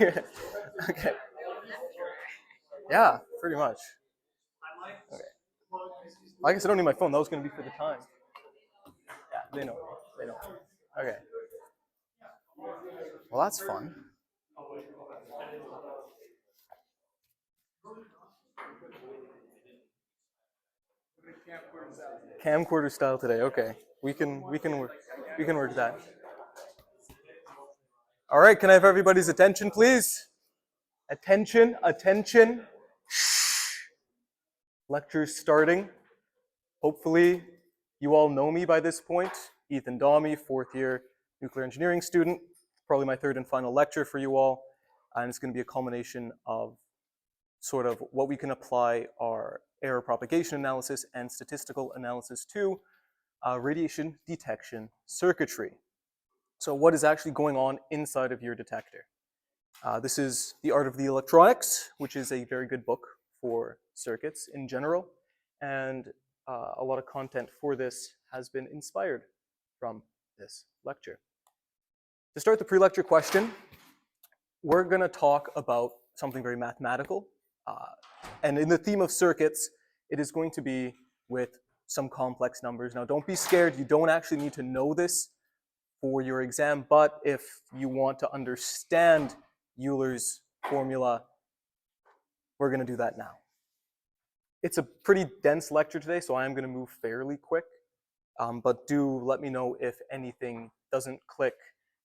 Okay. Yeah, pretty much. Okay. I guess I don't need my phone. That was going to be for the time. Yeah, they know. They know. Okay. Well, that's fun. Camcorder style today. Okay, we can work that. All right. Can I have everybody's attention, please? Attention. Attention. Lecture's starting. Hopefully, you all know me by this point. Ethan Dhami, fourth year nuclear engineering student. Probably my third and final lecture for you all. And it's going to be a culmination of sort of what we can apply our error propagation analysis and statistical analysis to radiation detection circuitry. So what is actually going on inside of your detector? This is The Art of the Electronics, which is a very good book for circuits in general. And a lot of content for this has been inspired from this lecture. To start the pre-lecture question, we're going to talk about something very mathematical. And in the theme of circuits, it is going to be with some complex numbers. Now, don't be scared. You don't actually need to know this for your exam, but if you want to understand Euler's formula, we're going to do that now. It's a pretty dense lecture today, so I am going to move fairly quick. But do let me know if anything doesn't click,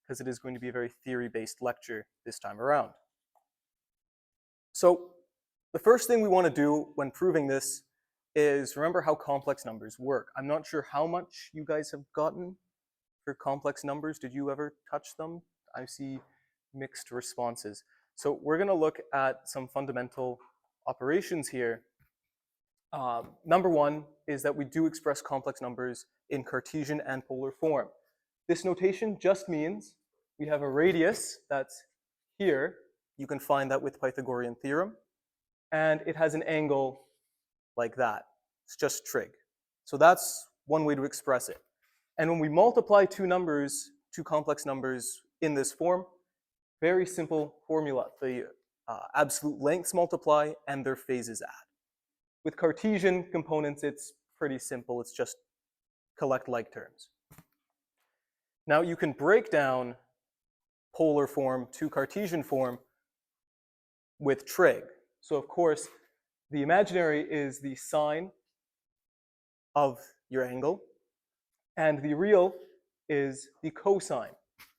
because it is going to be a very theory-based lecture this time around. So the first thing we want to do when proving this is remember how complex numbers work. I'm not sure how much you guys have gotten for complex numbers. Did you ever touch them? I see mixed responses. So we're going to look at some fundamental operations here. Number one is that we do express complex numbers in Cartesian and polar form. This notation just means we have a radius that's here. You can find that with Pythagorean theorem. And it has an angle like that. It's just trig. So that's one way to express it. And when we multiply two complex numbers in this form, very simple formula. The absolute lengths multiply and their phases add. With Cartesian components, it's pretty simple. It's just collect like terms. Now you can break down polar form to Cartesian form with trig. So of course, the imaginary is the sine of your angle, and the real is the cosine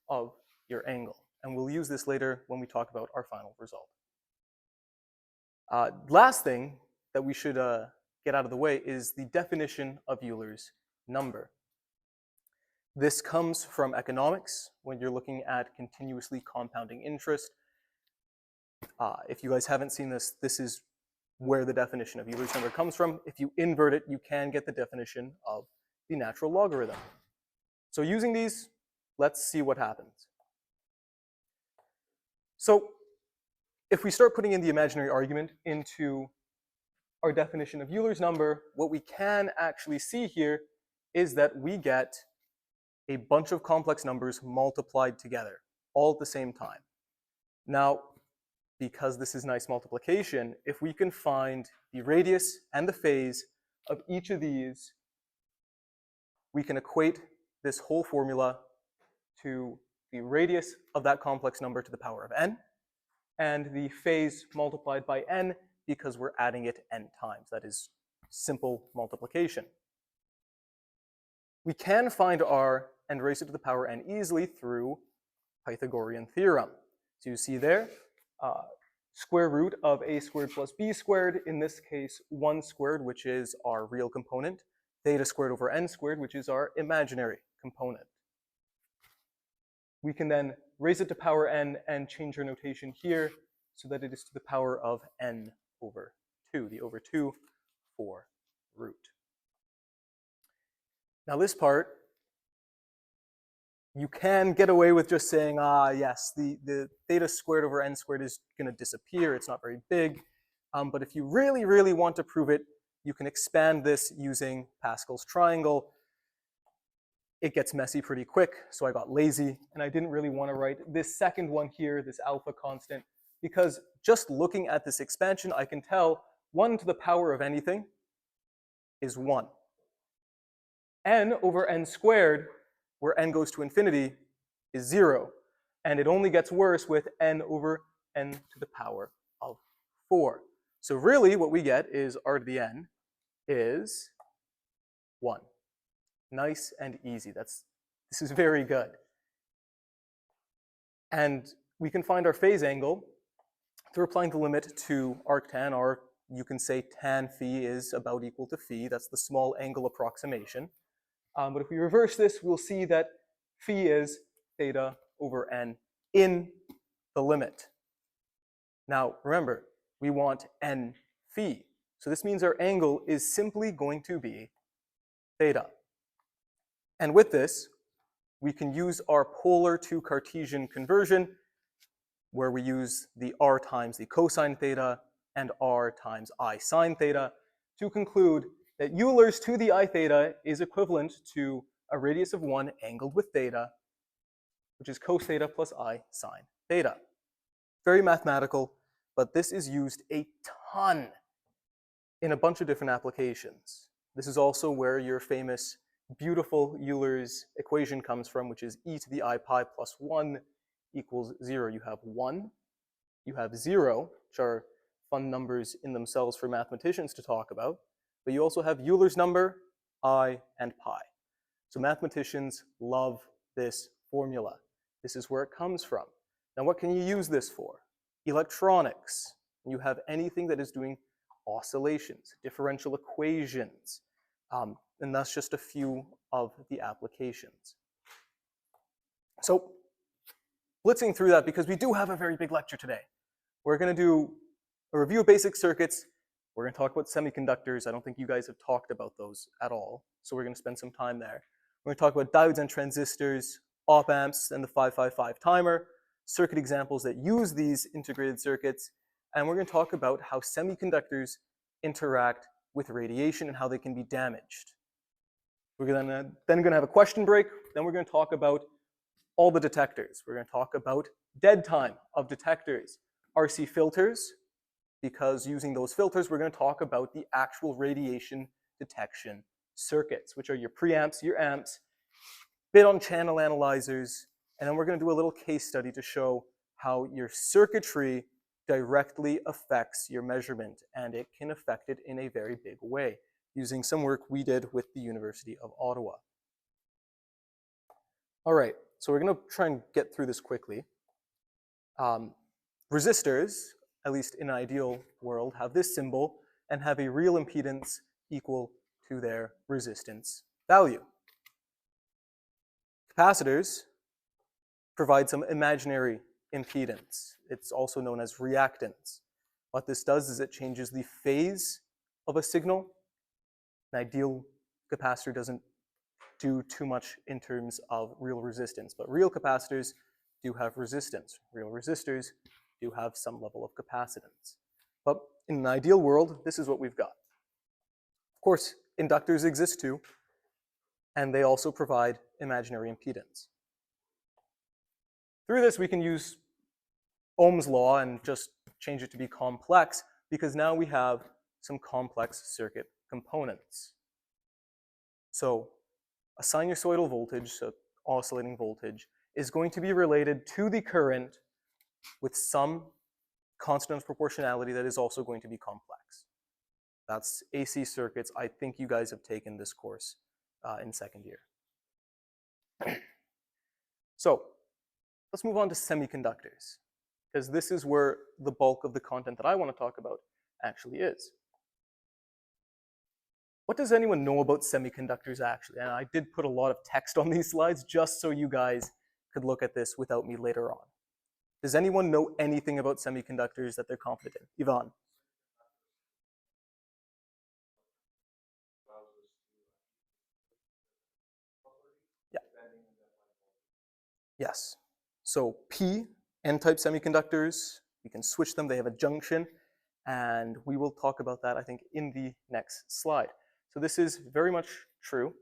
of your angle. And we'll use this later when we talk about our final result. Last thing that we should get out of the way is the definition of Euler's number. This comes from economics when you're looking at continuously compounding interest. If you guys haven't seen this, this is where the definition of Euler's number comes from. If you invert it, you can get the definition of the natural logarithm. So using these, let's see what happens. So if we start putting in the imaginary argument into our definition of Euler's number, what we can actually see here is that we get a bunch of complex numbers multiplied together all at the same time. Now, because this is nice multiplication, if we can find the radius and the phase of each of these, we can equate this whole formula to the radius of that complex number to the power of n, and the phase multiplied by n because we're adding it n times. That is simple multiplication. We can find r and raise it to the power n easily through Pythagorean theorem. So you see there, square root of a squared plus b squared, in this case 1 squared, which is our real component, theta squared over n squared, which is our imaginary component. We can then raise it to power n and change our notation here so that it is to the power of n over 2, the over 2 for root. Now this part, you can get away with just saying, yes, the theta squared over n squared is going to disappear. It's not very big. But if you really, really want to prove it, you can expand this using Pascal's triangle. it gets messy pretty quick, so I got lazy, and I didn't really want to write this second one here, this alpha constant, because just looking at this expansion, I can tell 1 to the power of anything is 1. N over n squared, where n goes to infinity, is 0. And it only gets worse with n over n to the power of 4. So really what we get is r to the n is 1. Nice and easy. This is very good. And we can find our phase angle through applying the limit to arctan, or you can say tan phi is about equal to phi. That's the small angle approximation. But if we reverse this, we'll see that phi is theta over n in the limit. Now, remember, we want n phi. So this means our angle is simply going to be theta. And with this, we can use our polar to Cartesian conversion, where we use the r times the cosine theta and r times I sine theta to conclude that Euler's to the I theta is equivalent to a radius of 1 angled with theta, which is cos theta plus I sine theta. Very mathematical, but this is used a ton in a bunch of different applications. This is also where your famous beautiful Euler's equation comes from, which is e to the I pi plus 1 equals 0. You have 1, you have 0, which are fun numbers in themselves for mathematicians to talk about, but you also have Euler's number, I, and pi. So mathematicians love this formula. This is where it comes from. Now what can you use this for? Electronics. You have anything that is doing oscillations, differential equations, and that's just a few of the applications. So blitzing through that, because we do have a very big lecture today. We're going to do a review of basic circuits. We're going to talk about semiconductors. I don't think you guys have talked about those at all, so we're going to spend some time there. We're going to talk about diodes and transistors, op amps, and the 555 timer, circuit examples that use these integrated circuits, and we're going to talk about how semiconductors interact with radiation and how they can be damaged. We're then going to have a question break. Then we're going to talk about all the detectors. We're going to talk about dead time of detectors, RC filters, because using those filters, we're going to talk about the actual radiation detection circuits, which are your preamps, your amps, bit on channel analyzers, and then we're going to do a little case study to show how your circuitry directly affects your measurement, and it can affect it in a very big way, using some work we did with the University of Ottawa. All right, so we're going to try and get through this quickly. Resistors, at least in an ideal world, have this symbol and have a real impedance equal to their resistance value. Capacitors provide some imaginary impedance. It's also known as reactance. What this does is it changes the phase of a signal. An ideal capacitor doesn't do too much in terms of real resistance, but real capacitors do have resistance. Real resistors do have some level of capacitance. But in an ideal world, this is what we've got. Of course, inductors exist too, and they also provide imaginary impedance. Through this, we can use Ohm's law and just change it to be complex, because now we have some complex circuit components. So a sinusoidal voltage, so oscillating voltage, is going to be related to the current with some constant of proportionality that is also going to be complex. That's AC circuits. I think you guys have taken this course in second year. So let's move on to semiconductors, because this is where the bulk of the content that I want to talk about actually is. What does anyone know about semiconductors actually? And I did put a lot of text on these slides just so you guys could look at this without me later on. Does anyone know anything about semiconductors that they're confident in? Yvonne? Yeah. Yes. So P, N-type semiconductors, we can switch them. They have a junction, and we will talk about that, I think, in the next slide. So this is very much true.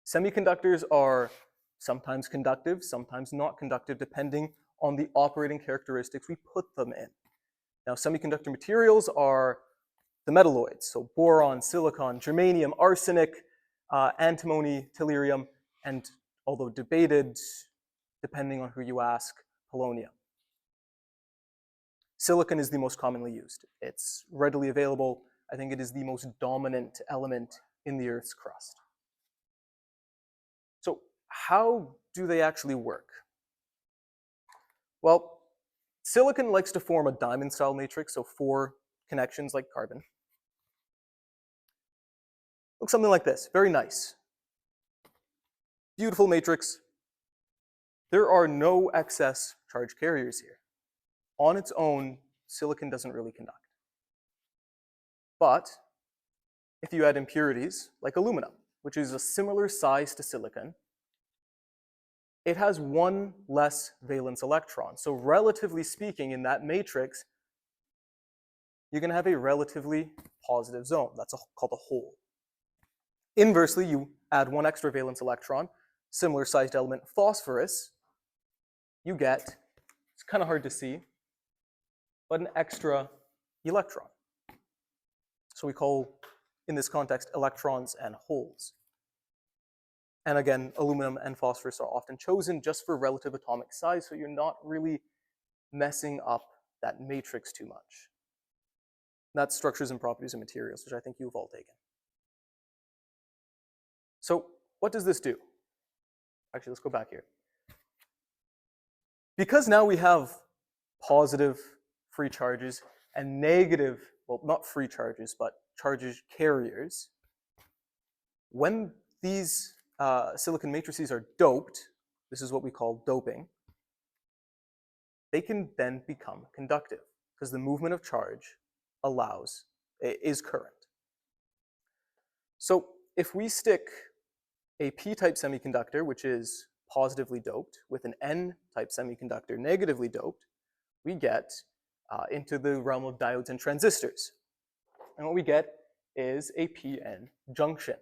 Semiconductors are sometimes conductive, sometimes not conductive, depending on the operating characteristics we put them in. Now, semiconductor materials are the metalloids, so boron, silicon, germanium, arsenic, antimony, tellurium, and although debated, depending on who you ask, polonium. Silicon is the most commonly used. It's readily available. I think it is the most dominant element in the Earth's crust. So how do they actually work? Well, silicon likes to form a diamond-style matrix, so 4 connections like carbon. Looks something like this, very nice. Beautiful matrix. There are no excess charge carriers here. On its own, silicon doesn't really conduct. But if you add impurities, like aluminum, which is a similar size to silicon, it has 1 less valence electron. So relatively speaking, in that matrix, you're going to have a relatively positive zone. That's called a hole. Inversely, you add 1 extra valence electron, similar sized element phosphorus, you get, it's kind of hard to see, but an extra electron. So we call, in this context, electrons and holes. And again, aluminum and phosphorus are often chosen just for relative atomic size, so you're not really messing up that matrix too much. That's structures and properties of materials, which I think you've all taken. So what does this do? Actually, let's go back here. Because now we have positive free charges and negative, well, not free charges, but charges carriers, when these silicon matrices are doped, this is what we call doping, they can then become conductive because the movement of charge is current. So if we stick a p-type semiconductor, which is positively doped, with an n-type semiconductor negatively doped, we get into the realm of diodes and transistors. And what we get is a p-n junction.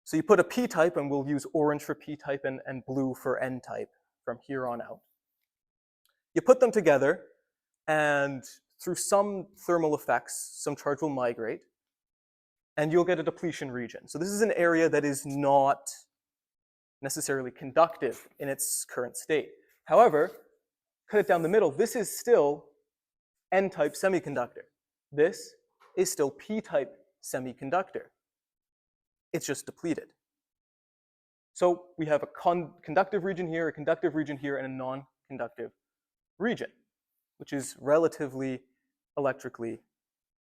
So you put a p-type, and we'll use orange for p-type and blue for n-type from here on out. You put them together, and through some thermal effects, some charge will migrate, and you'll get a depletion region. So this is an area that is not necessarily conductive in its current state. However, cut it down the middle, this is still n-type semiconductor. This is still p-type semiconductor. It's just depleted. So we have a conductive region here, a conductive region here, and a non-conductive region, which is relatively electrically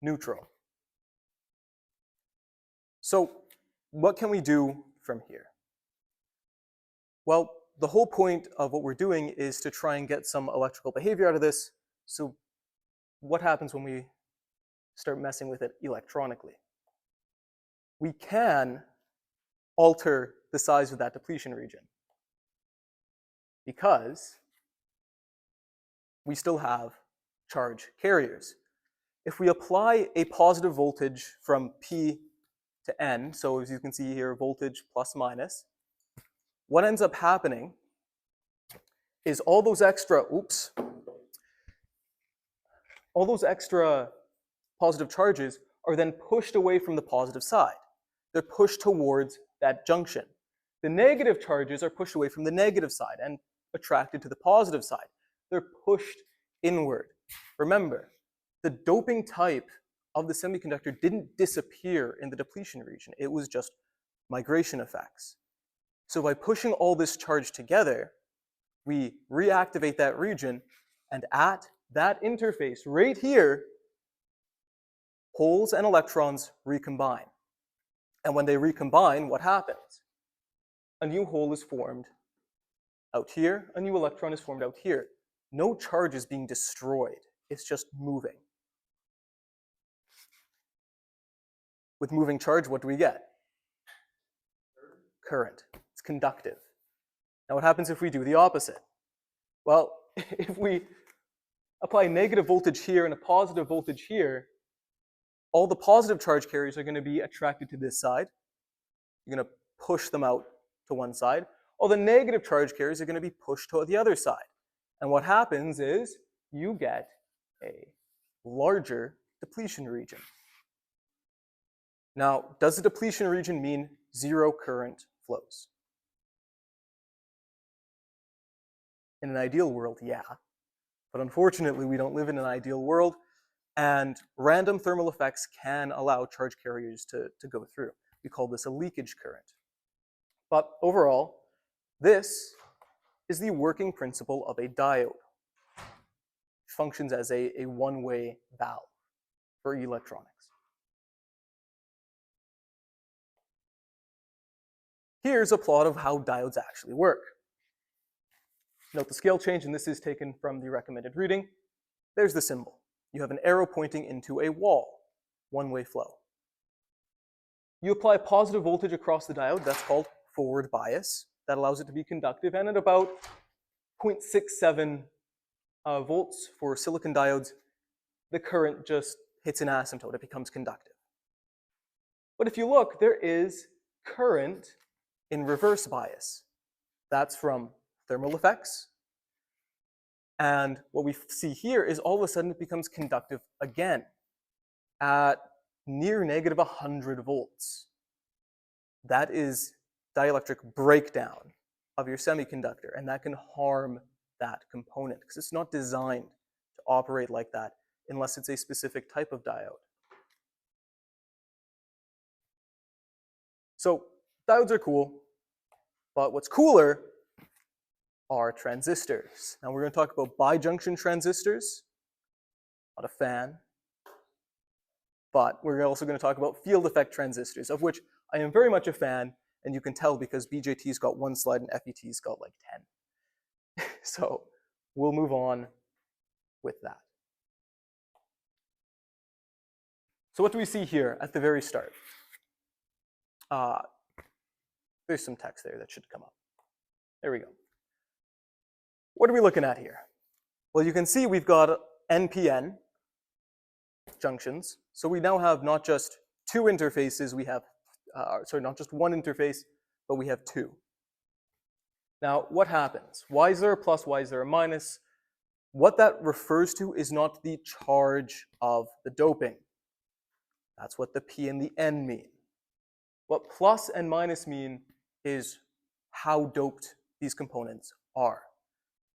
neutral. So what can we do from here? Well, the whole point of what we're doing is to try and get some electrical behavior out of this. So what happens when we start messing with it electronically? We can alter the size of that depletion region because we still have charge carriers. If we apply a positive voltage from P to N, so as you can see here, voltage plus minus, what ends up happening is all those extra positive charges are then pushed away from the positive side. They're pushed towards that junction. The negative charges are pushed away from the negative side and attracted to the positive side. They're pushed inward. Remember, the doping type of the semiconductor didn't disappear in the depletion region. It was just migration effects. So by pushing all this charge together, we reactivate that region, and at that interface right here, holes and electrons recombine. And when they recombine, what happens? A new hole is formed out here, a new electron is formed out here. No charge is being destroyed, it's just moving. With moving charge, what do we get? Current. It's conductive. Now what happens if we do the opposite? Well, if we apply negative voltage here and a positive voltage here, all the positive charge carriers are going to be attracted to this side, you're going to push them out to one side. All the negative charge carriers are going to be pushed to the other side. And what happens is you get a larger depletion region. Now, does the depletion region mean zero current flows? In an ideal world, yeah. But unfortunately, we don't live in an ideal world, and random thermal effects can allow charge carriers to go through. We call this a leakage current. But overall, this is the working principle of a diode. It functions as a one-way valve for electronics. Here's a plot of how diodes actually work. Note the scale change, and this is taken from the recommended reading. There's the symbol. You have an arrow pointing into a wall, one-way flow. You apply positive voltage across the diode, that's called forward bias. That allows it to be conductive, and at about 0.67 volts for silicon diodes, the current just hits an asymptote, it becomes conductive. But if you look, there is current in reverse bias. That's from thermal effects. And what we see here is all of a sudden it becomes conductive again at near negative 100 volts. That is dielectric breakdown of your semiconductor, and that can harm that component because it's not designed to operate like that unless it's a specific type of diode. So diodes are cool, but what's cooler are transistors. Now we're going to talk about bijunction transistors. Not a fan. But we're also going to talk about field effect transistors, of which I am very much a fan, and you can tell because BJT's got one slide and FET's got like 10. So we'll move on with that. So what do we see here at the very start? There's some text there that should come up. There we go. What are we looking at here? Well, you can see we've got NPN junctions. So we now have not just two interfaces, we have, not just one interface, but we have two. Now, what happens? Why is there a plus? Why is there a minus? What that refers to is not the charge of the doping. That's what the P and the N mean. What plus and minus mean is how doped these components are.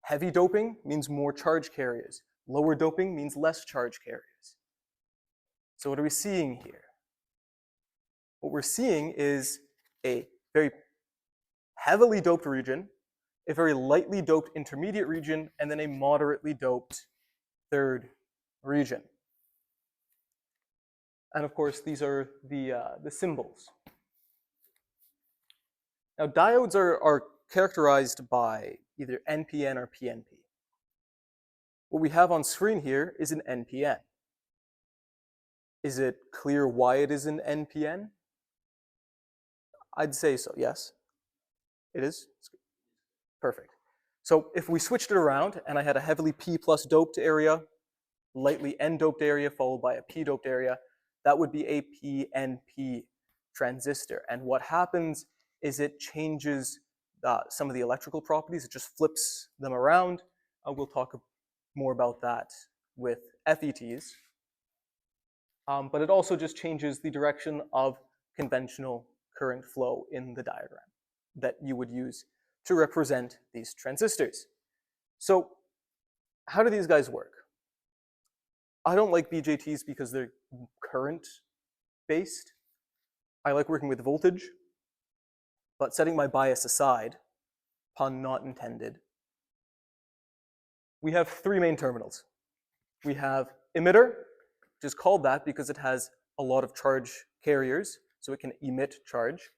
Heavy doping means more charge carriers. Lower doping means less charge carriers. So what are we seeing here? What we're seeing is a very heavily doped region, a very lightly doped intermediate region, and then a moderately doped third region. And of course, these are the symbols. Now, diodes are characterized by either NPN or PNP. What we have on screen here is an NPN. Is it clear why it is an NPN? I'd say so, yes. It is? Perfect. So if we switched it around and I had a heavily P plus doped area, lightly N doped area, followed by a P doped area, that would be a PNP transistor. And what happens is it changes some of the electrical properties. It just flips them around. We'll talk more about that with FETs. But it also just changes the direction of conventional current flow in the diagram that you would use to represent these transistors. So how do these guys work? I don't like BJTs because they're current-based. I like working with voltage, but setting my bias aside, pun not intended, we have three main terminals. We have emitter, which is called that because it has a lot of charge carriers, so it can emit charge.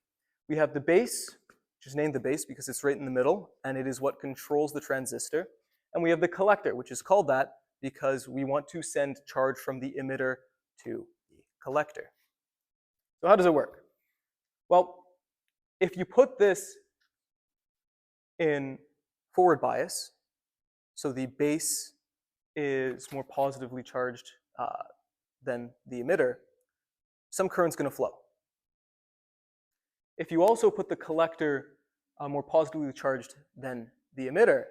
We have the base, which is named the base because it's right in the middle, and it is what controls the transistor. And we have the collector, which is called that because we want to send charge from the emitter to the collector. So how does it work? Well, if you put this in forward bias, so the base is more positively charged than the emitter, some current's going to flow. If you also put the collector more positively charged than the emitter,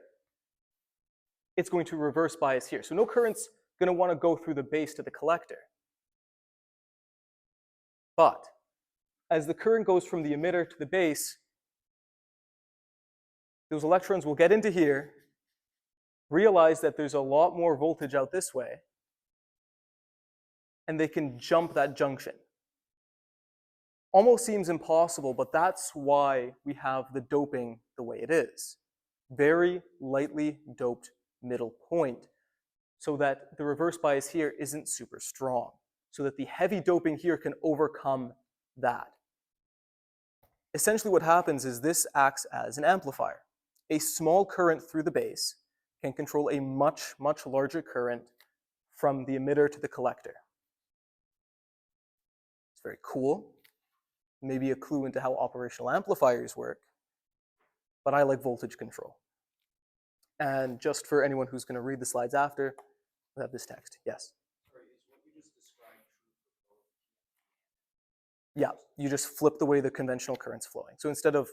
it's going to reverse bias here. So no current's going to want to go through the base to the collector. But as the current goes from the emitter to the base, those electrons will get into here, realize that there's a lot more voltage out this way, and they can jump that junction. Almost seems impossible, but that's why we have the doping the way it is. Very lightly doped middle point, so that the reverse bias here isn't super strong, so that the heavy doping here can overcome that. Essentially what happens is this acts as an amplifier. A small current through the base can control a much, much larger current from the emitter to the collector. It's very cool. Maybe a clue into how operational amplifiers work, but I like voltage control. And just for anyone who's going to read the slides after, we have this text. Yes? Sorry, is what you just described true for both? Yeah, you just flip the way the conventional current's flowing. So instead of,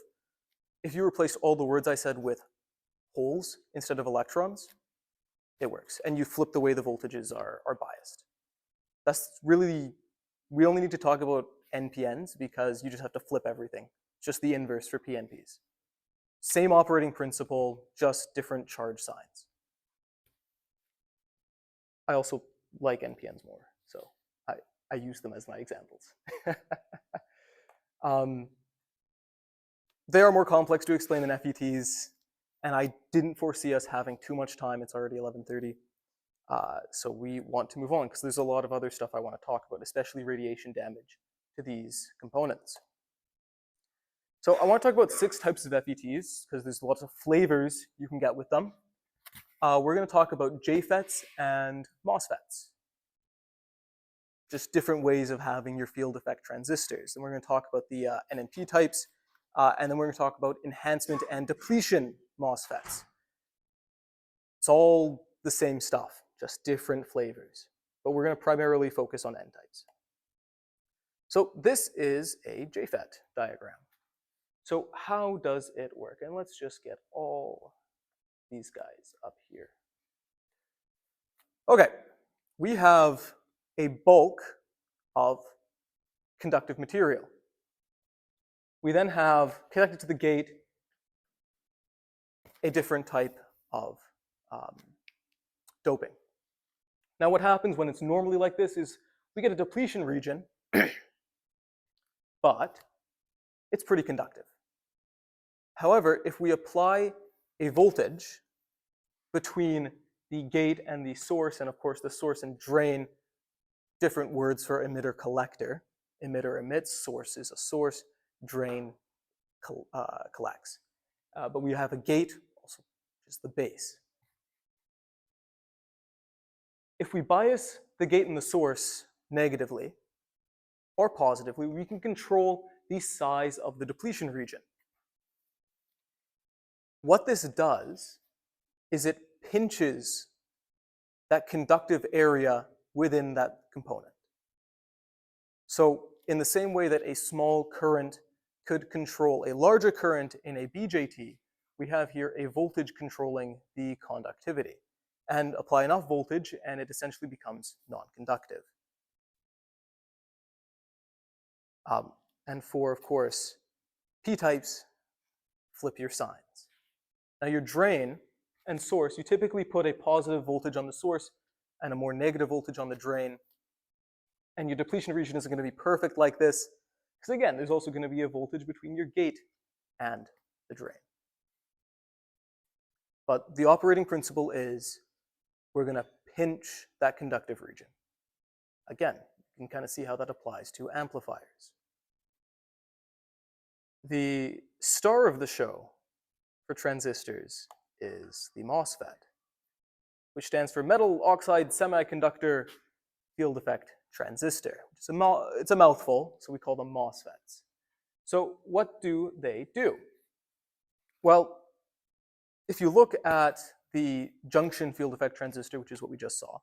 if you replace all the words I said with holes instead of electrons, it works. And you flip the way the voltages are biased. That's really, we only need to talk about NPNs because you just have to flip everything. It's just the inverse for PNPs. Same operating principle, just different charge signs. I also like NPNs more, so I use them as my examples. They are more complex to explain than FETs, and I didn't foresee us having too much time. It's already 11:30. So we want to move on because there's a lot of other stuff I want to talk about, especially radiation damage to these components. So I want to talk about 6 types of FETs because there's lots of flavors you can get with them. We're going to talk about JFETs and MOSFETs. Just different ways of having your field effect transistors. And we're going to talk about the NMP types, and then we're going to talk about enhancement and depletion MOSFETs. It's all the same stuff, just different flavors. But we're going to primarily focus on N types. So this is a JFET diagram. So how does it work? And let's just get all these guys up here. Okay, we have a bulk of conductive material. We then have, connected to the gate, a different type of doping. Now what happens when it's normally like this is we get a depletion region, but it's pretty conductive. However, if we apply a voltage between the gate and the source, and of course the source and drain, different words for emitter collector. Emitter emits, source is a source, drain collects. But we have a gate, also just the base. If we bias the gate and the source negatively or positively, we can control the size of the depletion region. What this does is it pinches that conductive area within that component. So in the same way that a small current could control a larger current in a BJT, we have here a voltage controlling the conductivity. And apply enough voltage and it essentially becomes non-conductive. And for, of course, P-types, flip your signs. Now your drain and source, you typically put a positive voltage on the source and a more negative voltage on the drain. And your depletion region isn't going to be perfect like this, because again, there's also going to be a voltage between your gate and the drain. But the operating principle is we're going to pinch that conductive region. Again, you can kind of see how that applies to amplifiers. The star of the show for transistors is the MOSFET, which stands for metal oxide semiconductor field effect transistor. It's a mouthful, so we call them MOSFETs. So what do they do? Well, if you look at the junction field effect transistor, which is what we just saw,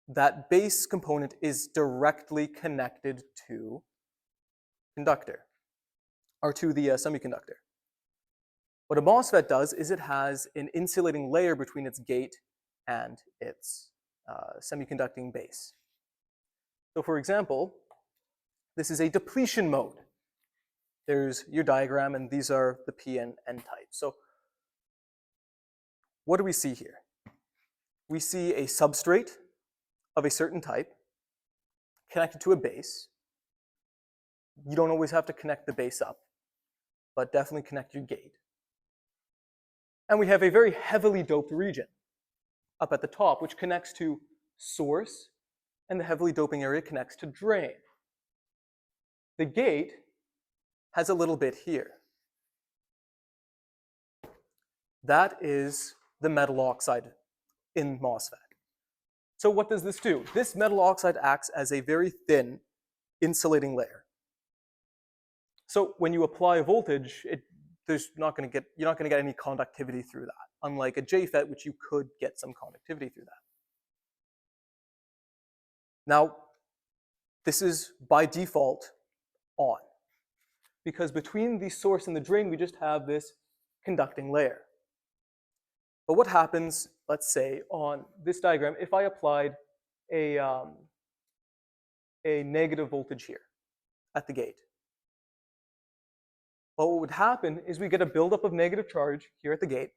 that base component is directly connected to conductor. or to the semiconductor. What a MOSFET does is it has an insulating layer between its gate and its semiconducting base. So for example, this is a depletion mode. There's your diagram, and these are the P and N types. So what do we see here? We see a substrate of a certain type connected to a base. You don't always have to connect the base up, but definitely connect your gate. And we have a very heavily doped region up at the top, which connects to source, and the heavily doping area connects to drain. The gate has a little bit here. That is the metal oxide in MOSFET. So what does this do? This metal oxide acts as a very thin insulating layer. So when you apply a voltage, you're not going to get any conductivity through that, unlike a JFET, which you could get some conductivity through that. Now, this is by default on, because between the source and the drain, we just have this conducting layer. But what happens, let's say, on this diagram, if I applied a negative voltage here at the gate? Well, what would happen is we get a buildup of negative charge here at the gate.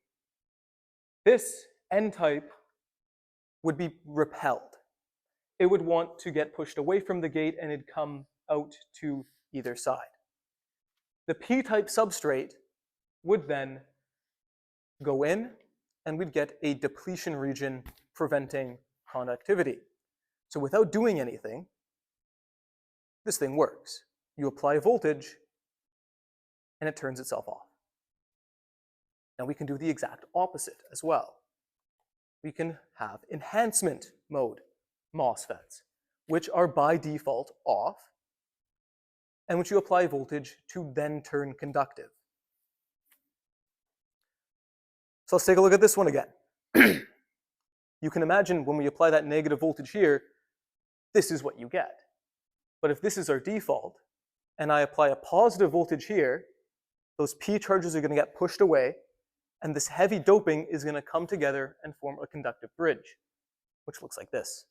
This N-type would be repelled. It would want to get pushed away from the gate, and it'd come out to either side. The P-type substrate would then go in, and we'd get a depletion region preventing conductivity. So without doing anything, this thing works. You apply voltage, and it turns itself off. Now we can do the exact opposite as well. We can have enhancement mode MOSFETs, which are by default off, and which you apply voltage to then turn conductive. So let's take a look at this one again. You can imagine when we apply that negative voltage here, this is what you get. But if this is our default, and I apply a positive voltage here, those P charges are going to get pushed away, and this heavy doping is going to come together and form a conductive bridge, which looks like this.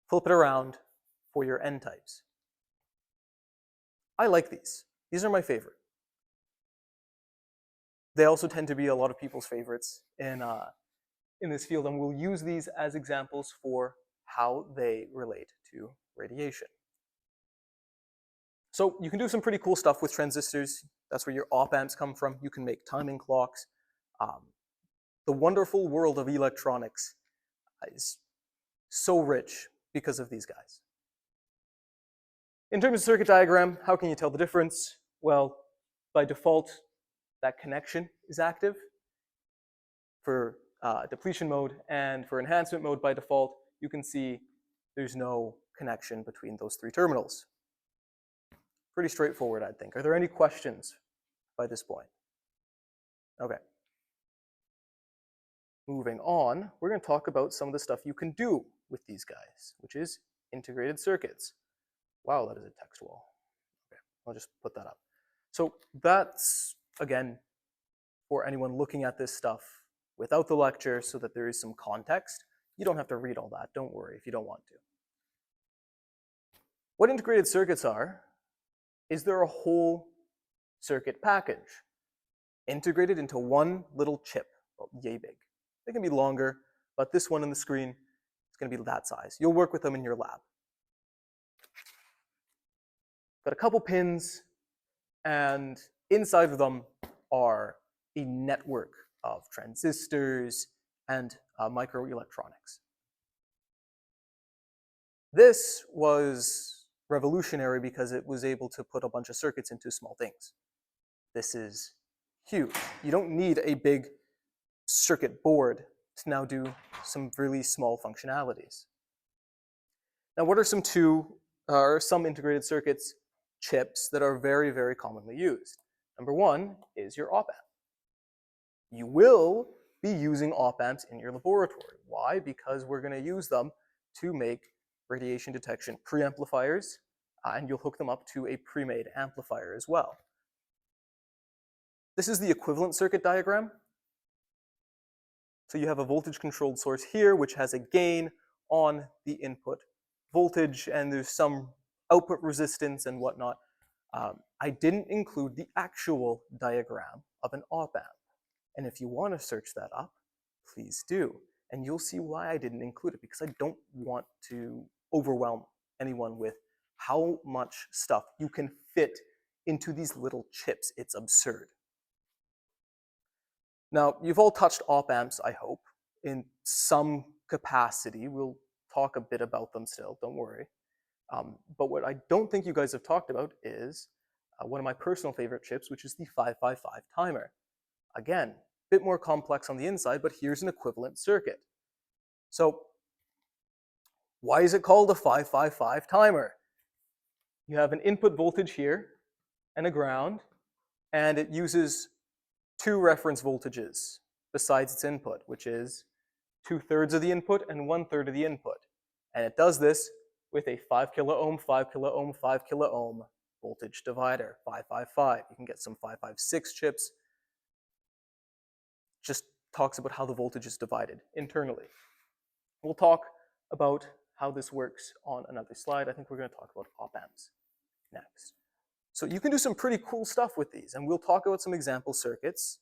Flip it around for your N types. I like these. These are my favorite. They also tend to be a lot of people's favorites in this field, and we'll use these as examples for how they relate to radiation. So you can do some pretty cool stuff with transistors. That's where your op-amps come from. You can make timing clocks. The wonderful world of electronics is so rich because of these guys. In terms of circuit diagram, how can you tell the difference? Well, by default, that connection is active for depletion mode, and for enhancement mode by default, you can see there's no connection between those three terminals. Pretty straightforward, I think. Are there any questions by this point? Okay. Moving on, we're going to talk about some of the stuff you can do with these guys, which is integrated circuits. Wow, that is a text wall. Okay, I'll just put that up. So that's, again, for anyone looking at this stuff without the lecture so that there is some context. You don't have to read all that. Don't worry if you don't want to. What integrated circuits are is they're a whole circuit package integrated into one little chip, well, yay big. They can be longer, but this one on the screen is going to be that size. You'll work with them in your lab. Got a couple pins, and inside of them are a network of transistors and microelectronics. This was revolutionary because it was able to put a bunch of circuits into small things. This is huge. You don't need a big circuit board to now do some really small functionalities. Now, what are some integrated circuits chips that are very, very commonly used? Number one is your op-amp. You will be using op-amps in your laboratory. Why? Because we're going to use them to make radiation detection preamplifiers, and you'll hook them up to a pre-made amplifier as well. This is the equivalent circuit diagram. So you have a voltage controlled source here, which has a gain on the input voltage, and there's some output resistance and whatnot. I didn't include the actual diagram of an op-amp. And if you want to search that up, please do. And you'll see why I didn't include it, because I don't want to overwhelm anyone with how much stuff you can fit into these little chips. It's absurd. Now, you've all touched op-amps, I hope, in some capacity. We'll talk a bit about them still, don't worry. But what I don't think you guys have talked about is one of my personal favorite chips, which is the 555 timer. Again, a bit more complex on the inside, but here's an equivalent circuit. So why is it called a 555 timer? You have an input voltage here and a ground, and it uses two reference voltages besides its input, which is 2/3 of the input and 1/3 of the input. And it does this with a 5 kilo ohm, 5 kilo ohm, 5 kilo ohm voltage divider, 555. You can get some 556 chips. Just talks about how the voltage is divided internally. We'll talk about how this works on another slide. I think we're going to talk about op-amps next. So you can do some pretty cool stuff with these, and we'll talk about some example circuits.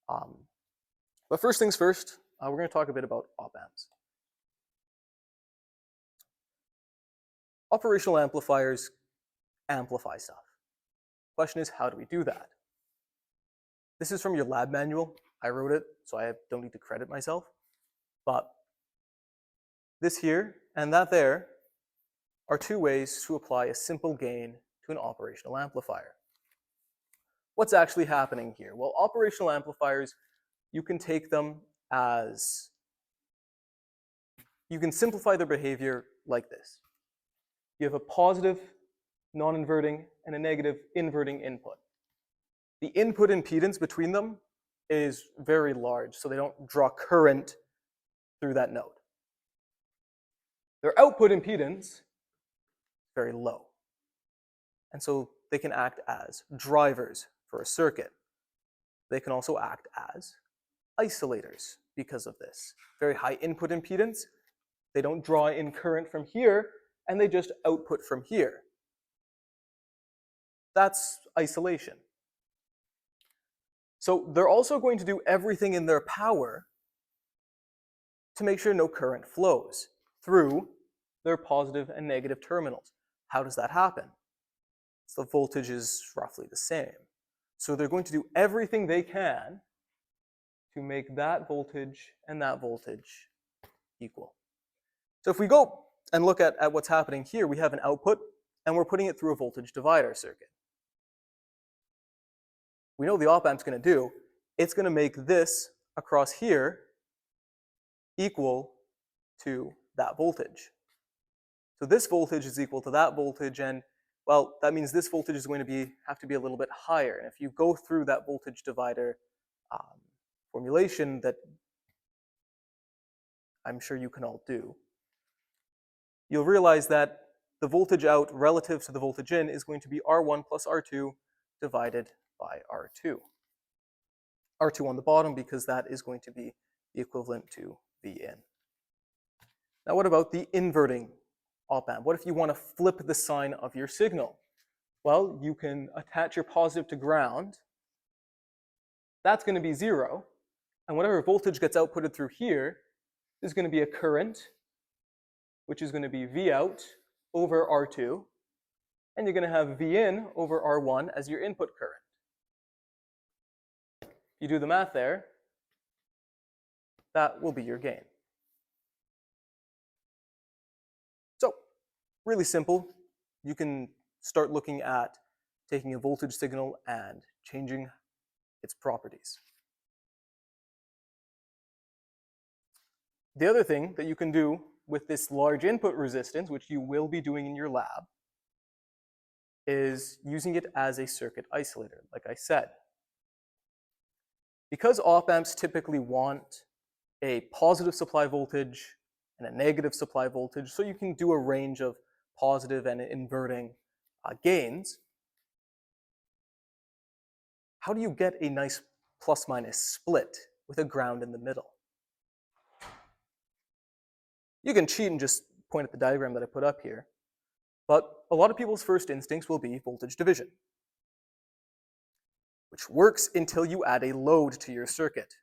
But first things first, we're going to talk a bit about op-amps. Operational amplifiers amplify stuff. Question is, how do we do that? This is from your lab manual. I wrote it, so I don't need to credit myself. But this here and that there are two ways to apply a simple gain to an operational amplifier. What's actually happening here? Well, operational amplifiers, you can take them as, you can simplify their behavior like this. You have a positive non-inverting and a negative inverting input. The input impedance between them is very large, so they don't draw current through that node. Their output impedance is very low. And so they can act as drivers for a circuit. They can also act as isolators because of this. Very high input impedance. They don't draw in current from here, and they just output from here. That's isolation. So they're also going to do everything in their power to make sure no current flows through their positive and negative terminals. How does that happen? So the voltage is roughly the same. So they're going to do everything they can to make that voltage and that voltage equal. So if we go and look at what's happening here, we have an output, and we're putting it through a voltage divider circuit. We know the op-amp's going to do, it's going to make this across here equal to that voltage. So this voltage is equal to that voltage, and well, that means this voltage is going to have to be a little bit higher. And if you go through that voltage divider formulation that I'm sure you can all do, you'll realize that the voltage out relative to the voltage in is going to be R1 plus R2 divided by R2. R2 on the bottom, because that is going to be the equivalent to V in. Now what about the inverting op-amp? What if you want to flip the sign of your signal? Well, you can attach your positive to ground. That's going to be 0. And whatever voltage gets outputted through here is going to be a current, which is going to be V out over R2. And you're going to have V in over R1 as your input current. You do the math there, that will be your gain. So, really simple. You can start looking at taking a voltage signal and changing its properties. The other thing that you can do with this large input resistance, which you will be doing in your lab, is using it as a circuit isolator, like I said. Because op-amps typically want a positive supply voltage and a negative supply voltage, so you can do a range of positive and inverting gains, how do you get a nice plus minus split with a ground in the middle? You can cheat and just point at the diagram that I put up here, but a lot of people's first instincts will be voltage division, which works until you add a load to your circuit.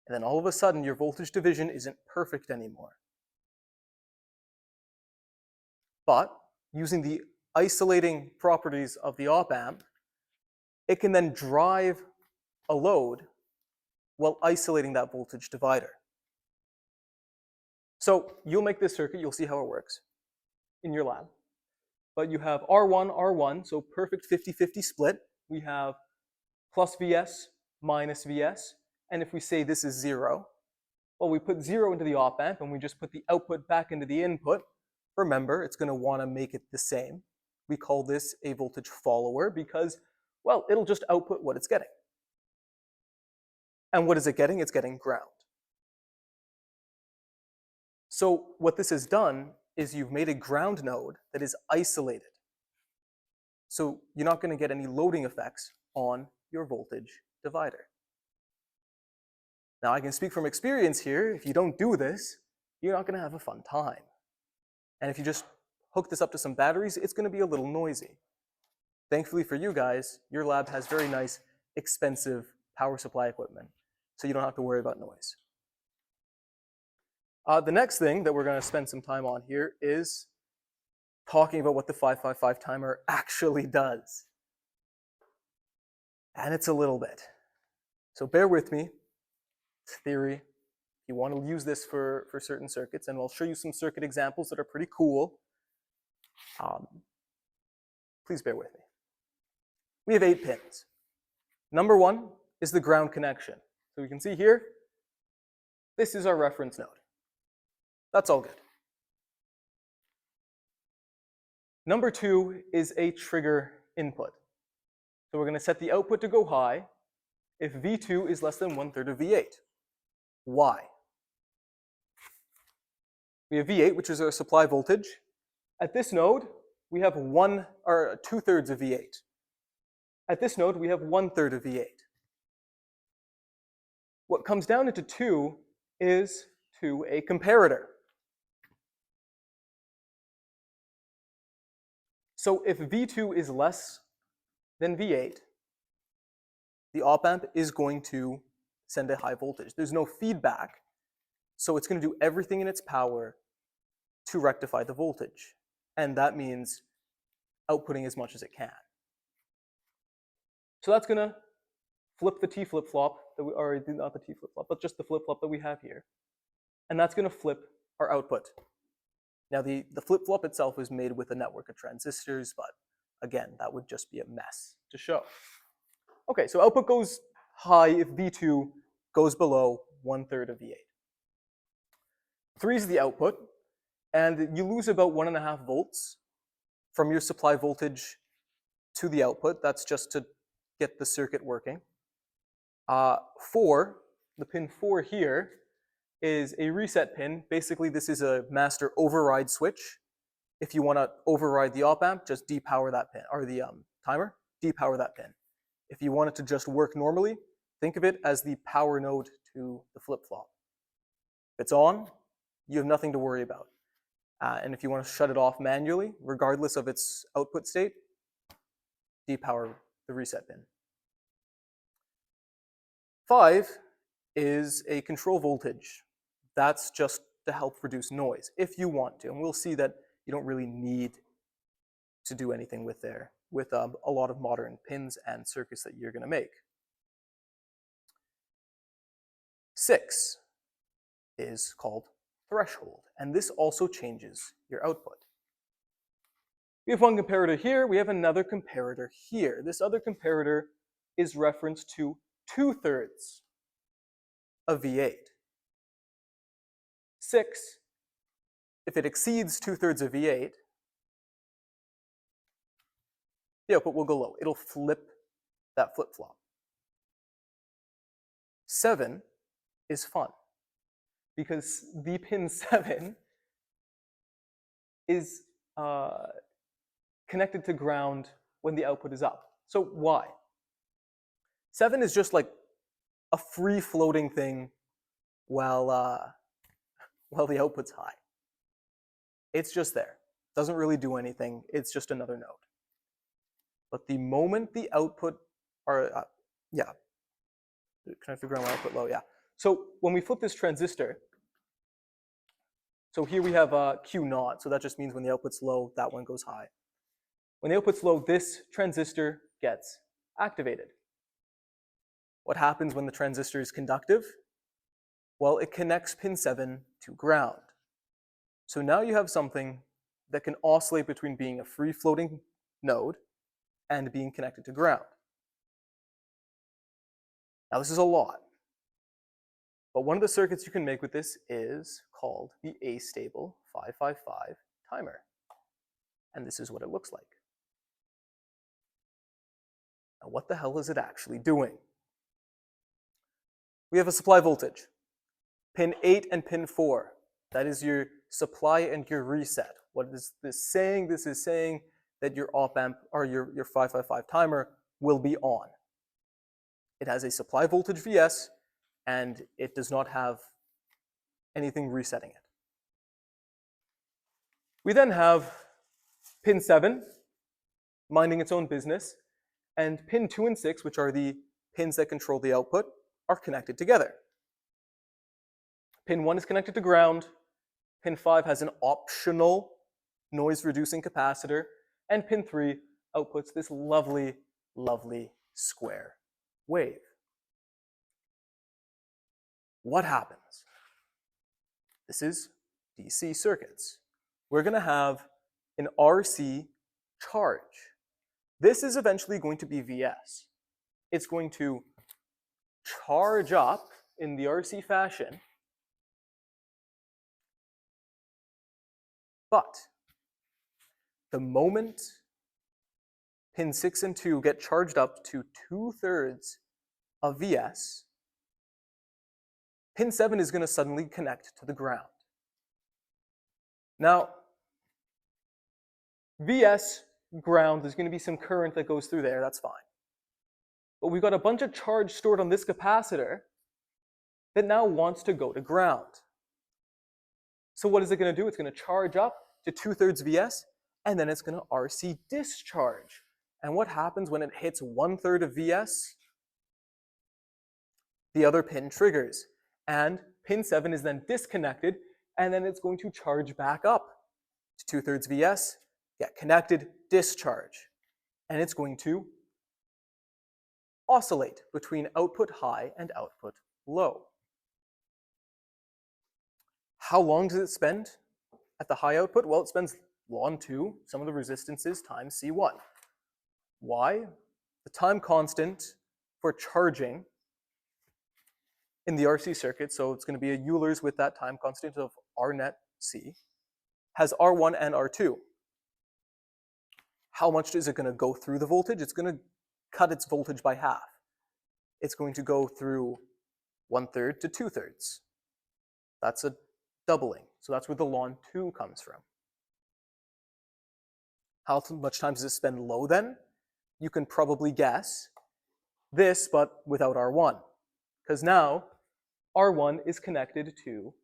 And then all of a sudden, your voltage division isn't perfect anymore. But using the isolating properties of the op-amp, it can then drive a load while isolating that voltage divider. So you'll make this circuit, you'll see how it works in your lab. But you have R1, R1, so perfect 50-50 split. We have plus Vs minus Vs. And if we say this is 0, well, we put 0 into the op-amp and we just put the output back into the input. Remember, it's going to want to make it the same. We call this a voltage follower because, well, it'll just output what it's getting. And what is it getting? It's getting ground. So what this has done is you've made a ground node that is isolated. So you're not going to get any loading effects on your voltage divider. Now, I can speak from experience here. If you don't do this, you're not going to have a fun time. And if you just hook this up to some batteries, it's going to be a little noisy. Thankfully for you guys, your lab has very nice, expensive power supply equipment, so you don't have to worry about noise. The next thing that we're going to spend some time on here is talking about what the 555 timer actually does. And it's a little bit. So bear with me. It's theory. You want to use this for certain circuits, and I'll show you some circuit examples that are pretty cool. Please bear with me. We have 8 pins. Number 1 is the ground connection. So you can see here, this is our reference node. That's all good. Number 2 is a trigger input. So we're going to set the output to go high if V2 is less than 1/3 of V8. Why? We have V8, which is our supply voltage. At this node, we have 2/3 of V8. At this node, we have 1/3 of V8. What comes down into 2 is to a comparator. So if V2 is less than V8, the op-amp is going to send a high voltage. There's no feedback, so it's going to do everything in its power to rectify the voltage. And that means outputting as much as it can. So that's going to flip the T flip-flop, not the T flip-flop, but just the flip-flop that we have here. And that's going to flip our output. Now, the flip-flop itself is made with a network of transistors, but again, that would just be a mess to show. Okay, so output goes high if V2 goes below 1/3 of V8. 3 is the output, and you lose about 1.5 volts from your supply voltage to the output. That's just to get the circuit working. 4, the pin 4 here, is a reset pin. Basically, this is a master override switch. If you want to override the op-amp, just depower that pin, or the timer, depower that pin. If you want it to just work normally, think of it as the power node to the flip-flop. If it's on, you have nothing to worry about. And if you want to shut it off manually, regardless of its output state, depower the reset pin. 5 is a control voltage. That's just to help reduce noise, if you want to. And we'll see that you don't really need to do anything with a lot of modern pins and circuits that you're going to make. 6 is called threshold, and this also changes your output. We have one comparator here, we have another comparator here. This other comparator is referenced to 2/3 of V8. 6, if it exceeds 2/3 of V8, the output will go low. It'll flip that flip-flop. 7 is fun, because the pin 7 is connected to ground when the output is up. So why? 7 is just like a free floating thing while the output's high. It's just there. Doesn't really do anything. It's just another node. But the moment the output, or yeah, can I figure out my output low? Yeah. So when we flip this transistor, so here we have Q naught, so that just means when the output's low, that one goes high. When the output's low, this transistor gets activated. What happens when the transistor is conductive? Well, it connects pin 7 to ground. So now you have something that can oscillate between being a free floating node and being connected to ground. Now this is a lot, but one of the circuits you can make with this is called the astable 555 timer. And this is what it looks like. Now what the hell is it actually doing? We have a supply voltage, pin 8 and pin 4. That is your supply and your reset. What is this saying? This is saying that your op amp or your 555 timer will be on. It has a supply voltage Vs and it does not have anything resetting it. We then have pin 7 minding its own business, and pin 2 and 6, which are the pins that control the output, are connected together. Pin 1 is connected to ground, pin 5 has an optional noise-reducing capacitor, and pin 3 outputs this lovely, lovely square wave. What happens? This is DC circuits. We're going to have an RC charge. This is eventually going to be Vs. It's going to charge up in the RC fashion, but the moment pin 6 and 2 get charged up to 2/3 of Vs, pin 7 is going to suddenly connect to the ground. Now, Vs, ground, there's going to be some current that goes through there, that's fine. But we've got a bunch of charge stored on this capacitor that now wants to go to ground. So what is it going to do? It's going to charge up to 2/3 Vs, and then it's going to RC discharge. And what happens when it hits 1/3 of Vs? The other pin triggers, and pin 7 is then disconnected, and then it's going to charge back up to 2/3 Vs, get connected, discharge. And it's going to oscillate between output high and output low. How long does it spend at the high output? Well, it spends ln 2, some of the resistances, times C1. Why? The time constant for charging in the RC circuit, so it's going to be a Euler's with that time constant of R net C, has R1 and R2. How much is it going to go through the voltage? It's going to cut its voltage by half. It's going to go through 1/3 to 2/3. That's a doubling. So that's where the ln 2 comes from. How much time does it spend low then? You can probably guess this, but without R1. Because now R1 is connected to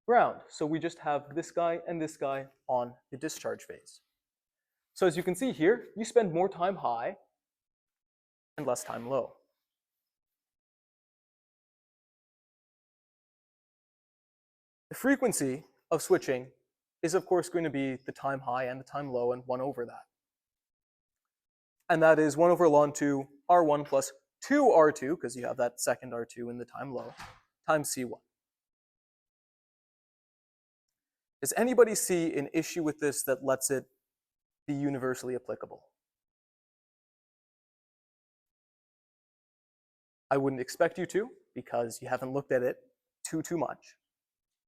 ground. So we just have this guy and this guy on the discharge phase. So as you can see here, you spend more time high and less time low. The frequency of switching is of course going to be the time high and the time low and 1 over that. And that is 1 over ln 2 R1 plus 2 R2, because you have that second R2 in the time low, times C1. Does anybody see an issue with this that lets it be universally applicable? I wouldn't expect you to, because you haven't looked at it too much,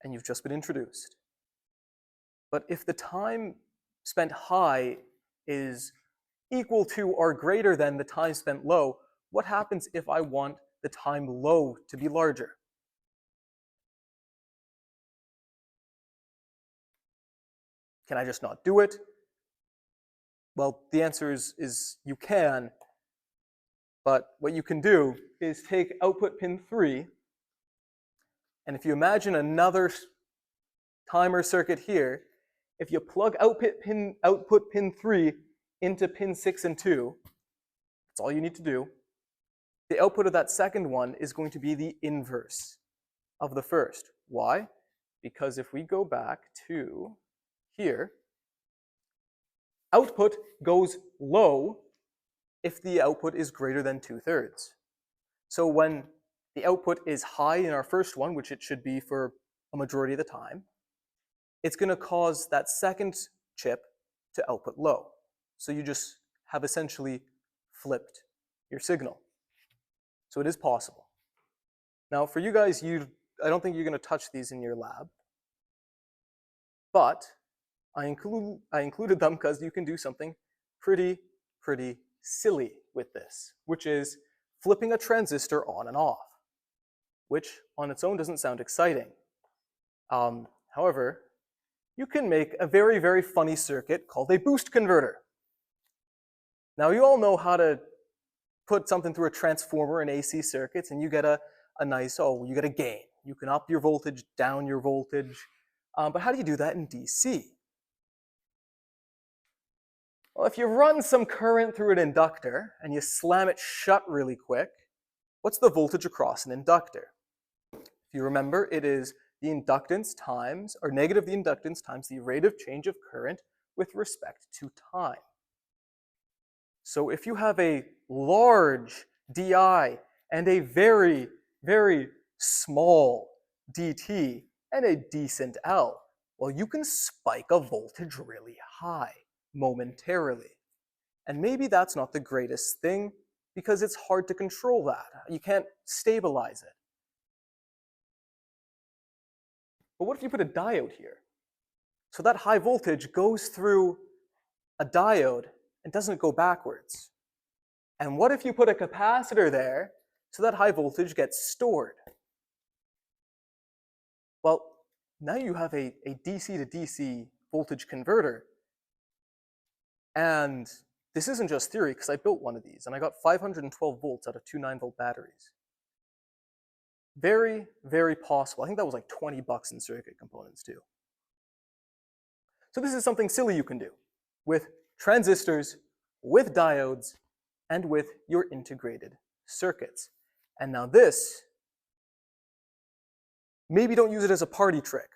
and you've just been introduced. But if the time spent high is equal to or greater than the time spent low, what happens if I want the time low to be larger? Can I just not do it? Well, the answer is you can, But what you can do is take output pin 3, and if you imagine another timer circuit here, if you plug output pin 3 into pin 6 and 2, that's all you need to do. The output of that second one is going to be the inverse of the first. Why? Because if we go back to here, output goes low if the output is greater than 2/3. So when the output is high in our first one, which it should be for a majority of the time, it's going to cause that second chip to output low. So you just have essentially flipped your signal. So it is possible. Now for you guys, I don't think you're going to touch these in your lab, but I included them because you can do something pretty silly with this, which is flipping a transistor on and off, which on its own doesn't sound exciting. However, you can make a very funny circuit called a boost converter. Now you all know how to put something through a transformer in AC circuits, and you get a nice, you get a gain. You can up your voltage, down your voltage, but how do you do that in DC? Well, if you run some current through an inductor and you slam it shut really quick, what's the voltage across an inductor? If you remember, it is the inductance times, or negative the inductance times the rate of change of current with respect to time. So if you have a large DI and a very small DT and a decent L, well, you can spike a voltage really high momentarily. And maybe that's not the greatest thing because it's hard to control that. You can't stabilize it. But what if you put a diode here? So that high voltage goes through a diode and doesn't go backwards. And what if you put a capacitor there so that high voltage gets stored? Well, now you have a DC to DC voltage converter. And this isn't just theory, because I built one of these, and I got 512 volts out of two 9-volt batteries. Very possible. I think that was like 20 bucks in circuit components too. So this is something silly you can do with transistors, with diodes, and with your integrated circuits. And now this, maybe don't use it as a party trick,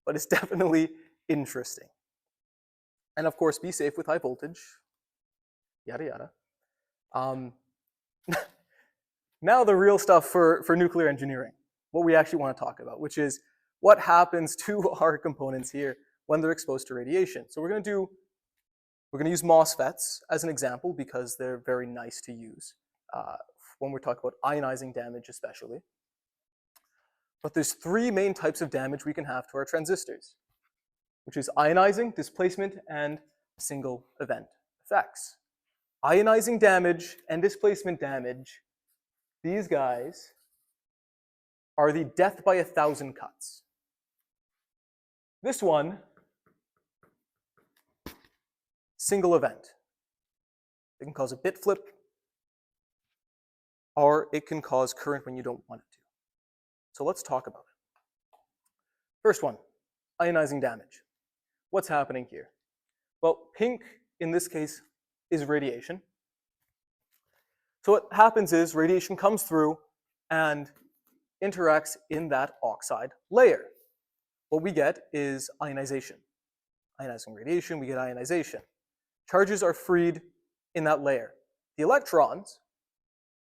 but it's definitely interesting. And of course, be safe with high voltage, yada yada. Now the real stuff for nuclear engineering, what we actually want to talk about, which is what happens to our components here when they're exposed to radiation. So we're going to use MOSFETs as an example because they're very nice to use when we're talking about ionizing damage especially. But there's three main types of damage we can have to our transistors, which is ionizing, displacement, and single event effects. Ionizing damage and displacement damage, these guys are the death by 1,000 cuts. This one, single event. It can cause a bit flip, or it can cause current when you don't want it to. So let's talk about it. First one, ionizing damage. What's happening here? Well, pink in this case is radiation. So what happens is radiation comes through and interacts in that oxide layer. What we get is ionization. Ionizing radiation, we get ionization. Charges are freed in that layer. The electrons,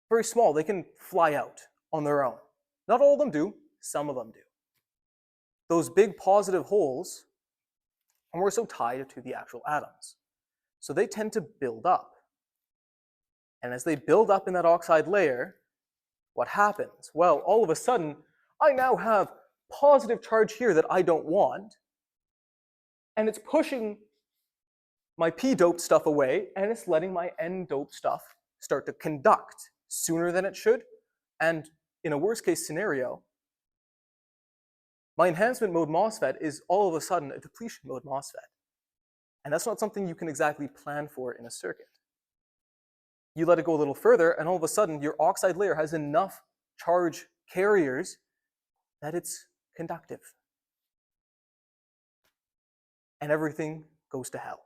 very small, they can fly out on their own. Not all of them do, some of them do. Those big positive holes are more so tied to the actual atoms. So they tend to build up. And as they build up in that oxide layer, what happens? Well, all of a sudden, I now have positive charge here that I don't want, and it's pushing my p-doped stuff away, and it's letting my n-doped stuff start to conduct sooner than it should. And in a worst-case scenario, my enhancement mode MOSFET is all of a sudden a depletion mode MOSFET. And that's not something you can exactly plan for in a circuit. You let it go a little further, and all of a sudden, your oxide layer has enough charge carriers that it's conductive. And everything goes to hell.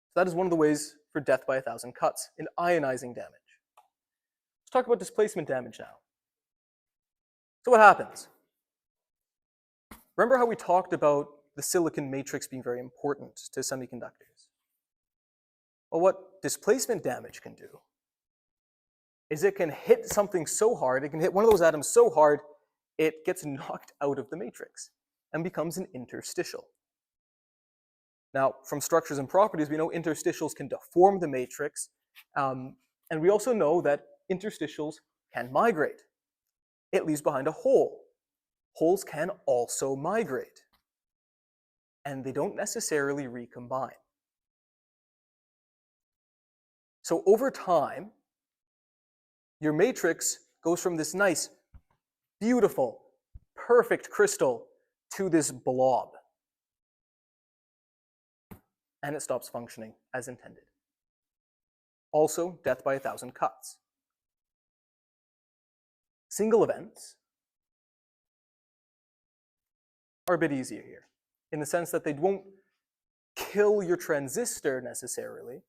So that is one of the ways for death by 1,000 cuts in ionizing damage. Let's talk about displacement damage now. So what happens? Remember how we talked about the silicon matrix being very important to semiconductors? Well, what displacement damage can do is it can hit something so hard, it can hit one of those atoms so hard, it gets knocked out of the matrix and becomes an interstitial. Now, from structures and properties, we know interstitials can deform the matrix, and we also know that interstitials can migrate. It leaves behind a hole. Holes can also migrate, and they don't necessarily recombine. So over time, your matrix goes from this nice, beautiful, perfect crystal to this blob, and it stops functioning as intended. Also, death by 1,000 cuts. Single events are a bit easier here, in the sense that they won't kill your transistor necessarily,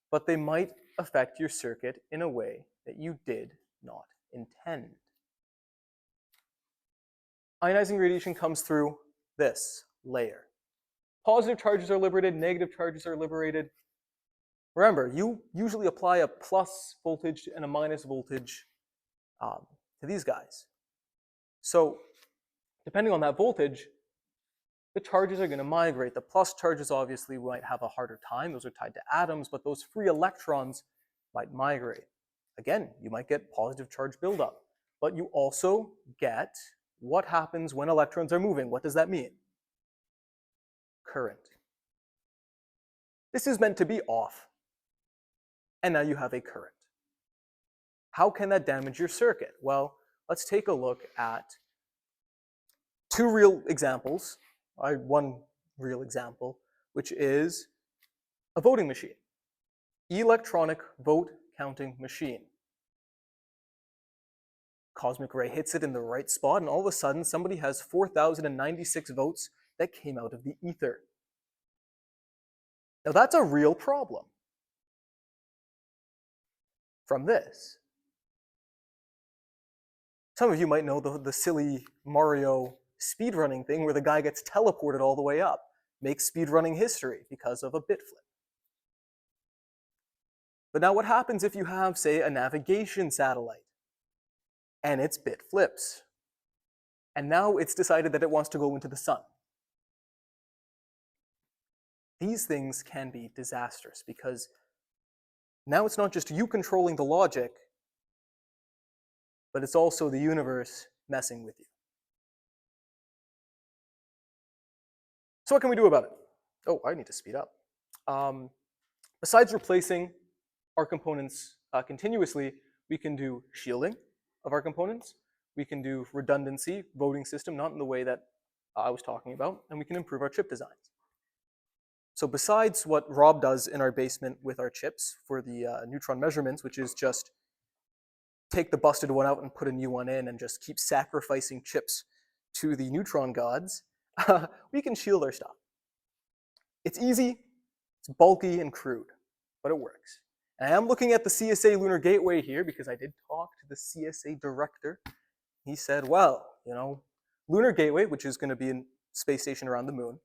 but they might affect your circuit in a way that you did not intend. Ionizing radiation comes through this layer. Positive charges are liberated, negative charges are liberated. Remember, you usually apply a plus voltage and a minus voltage to these guys. So, depending on that voltage, the charges are going to migrate. The plus charges obviously might have a harder time. Those are tied to atoms, but those free electrons might migrate. Again, you might get positive charge buildup, but you also get what happens when electrons are moving. What does that mean? Current. This is meant to be off, and now you have a current. How can that damage your circuit? Well, let's take a look at two real examples. One real example, which is a voting machine. Electronic vote counting machine. Cosmic ray hits it in the right spot, and all of a sudden somebody has 4,096 votes that came out of the ether. Now that's a real problem. From this, some of you might know the silly Mario speedrunning thing where the guy gets teleported all the way up, makes speedrunning history because of a bit flip. But now what happens if you have, say, a navigation satellite and its bit flips? And now it's decided that it wants to go into the sun. These things can be disastrous because now it's not just you controlling the logic, but it's also the universe messing with you. So what can we do about it? Oh, I need to speed up. Besides replacing our components continuously, we can do shielding of our components. We can do redundancy, voting system, not in the way that I was talking about, and we can improve our chip designs. So besides what Rob does in our basement with our chips for the neutron measurements, which is just take the busted one out and put a new one in and just keep sacrificing chips to the neutron gods, we can shield our stuff. It's easy, it's bulky and crude, but it works. And I am looking at the CSA Lunar Gateway here because I did talk to the CSA director. He said, well, you know, Lunar Gateway, which is going to be a space station around the moon,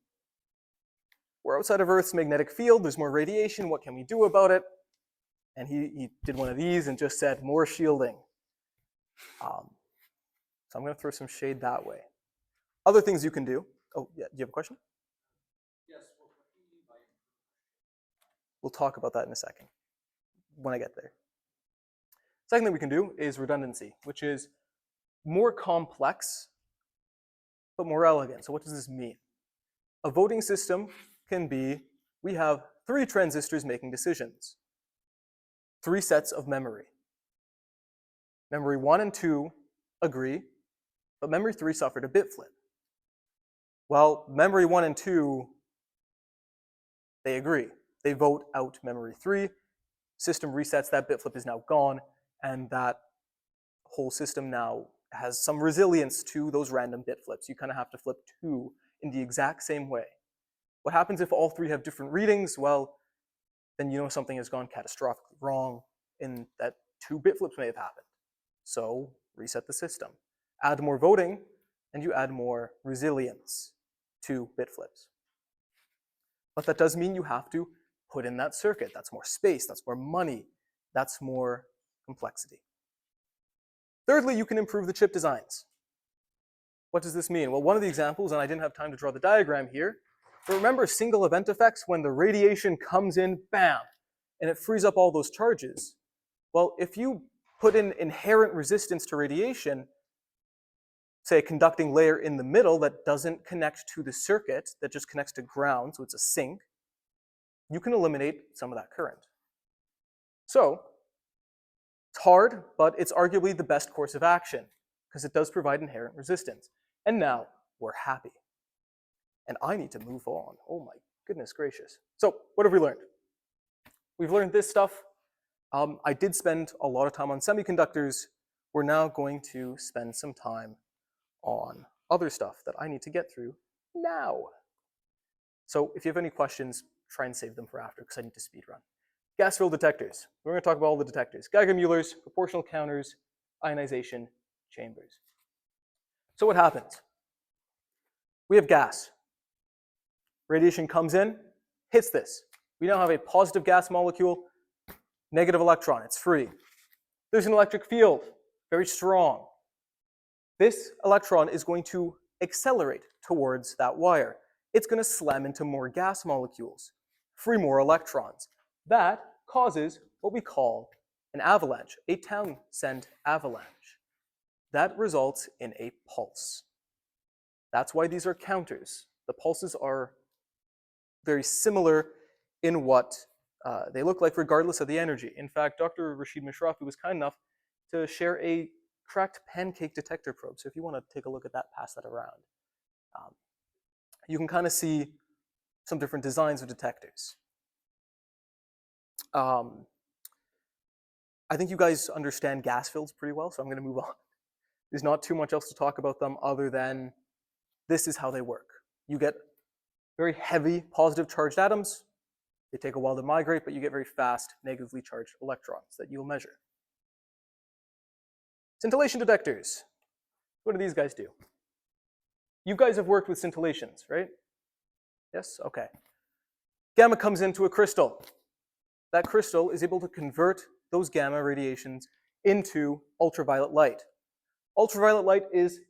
we're outside of Earth's magnetic field, there's more radiation, what can we do about it? And he did one of these and just said, more shielding. So I'm going to throw some shade that way. Other things you can do. Oh, yeah, do you have a question? Yes, well, what do you mean by We'll talk about that in a second, when I get there. Second thing we can do is redundancy, which is more complex, but more elegant. So what does this mean? A voting system can be, we have 3 transistors making decisions, 3 sets of memory. Memory 1 and 2 agree, but memory 3 suffered a bit flip. Well, memory 1 and 2, they agree. They vote out memory 3, system resets, that bit flip is now gone, and that whole system now has some resilience to those random bit flips. You kind of have to flip 2 in the exact same way. What happens if all 3 have different readings? Well, then you know something has gone catastrophically wrong in that 2 bit flips may have happened. So reset the system. Add more voting, and you add more resilience to bit flips. But that does mean you have to put in that circuit. That's more space, that's more money, that's more complexity. Thirdly, you can improve the chip designs. What does this mean? Well, one of the examples, and I didn't have time to draw the diagram here, but remember single event effects when the radiation comes in, bam, and it frees up all those charges. Well, if you put in inherent resistance to radiation, say a conducting layer in the middle that doesn't connect to the circuit, that just connects to ground, so it's a sink, you can eliminate some of that current. So, it's hard, but it's arguably the best course of action, because it does provide inherent resistance. And now, we're happy. And I need to move on. Oh my goodness gracious. So, what have we learned? We've learned this stuff. I did spend a lot of time on semiconductors. We're now going to spend some time on other stuff that I need to get through now. So if you have any questions, try and save them for after, because I need to speed run. Gas field detectors. We're going to talk about all the detectors. Geiger-Müllers, proportional counters, ionization chambers. So what happens? We have gas. Radiation comes in, hits this. We now have a positive gas molecule, negative electron. It's free. There's an electric field, very strong. This electron is going to accelerate towards that wire. It's going to slam into more gas molecules, free more electrons. That causes what we call an avalanche, a Townsend avalanche. That results in a pulse. That's why these are counters. The pulses are very similar in what they look like regardless of the energy. In fact, Dr. Rashid Mishrafi was kind enough to share a cracked pancake detector probe. So if you want to take a look at that, pass that around. You can kind of see some different designs of detectors. I think you guys understand gas fields pretty well, so I'm going to move on. There's not too much else to talk about them other than this is how they work. You get very heavy positive charged atoms. They take a while to migrate, but you get very fast negatively charged electrons that you'll measure. Scintillation detectors. What do these guys do? You guys have worked with scintillations, right? Yes? Okay. Gamma comes into a crystal. That crystal is able to convert those gamma radiations into ultraviolet light. Ultraviolet light is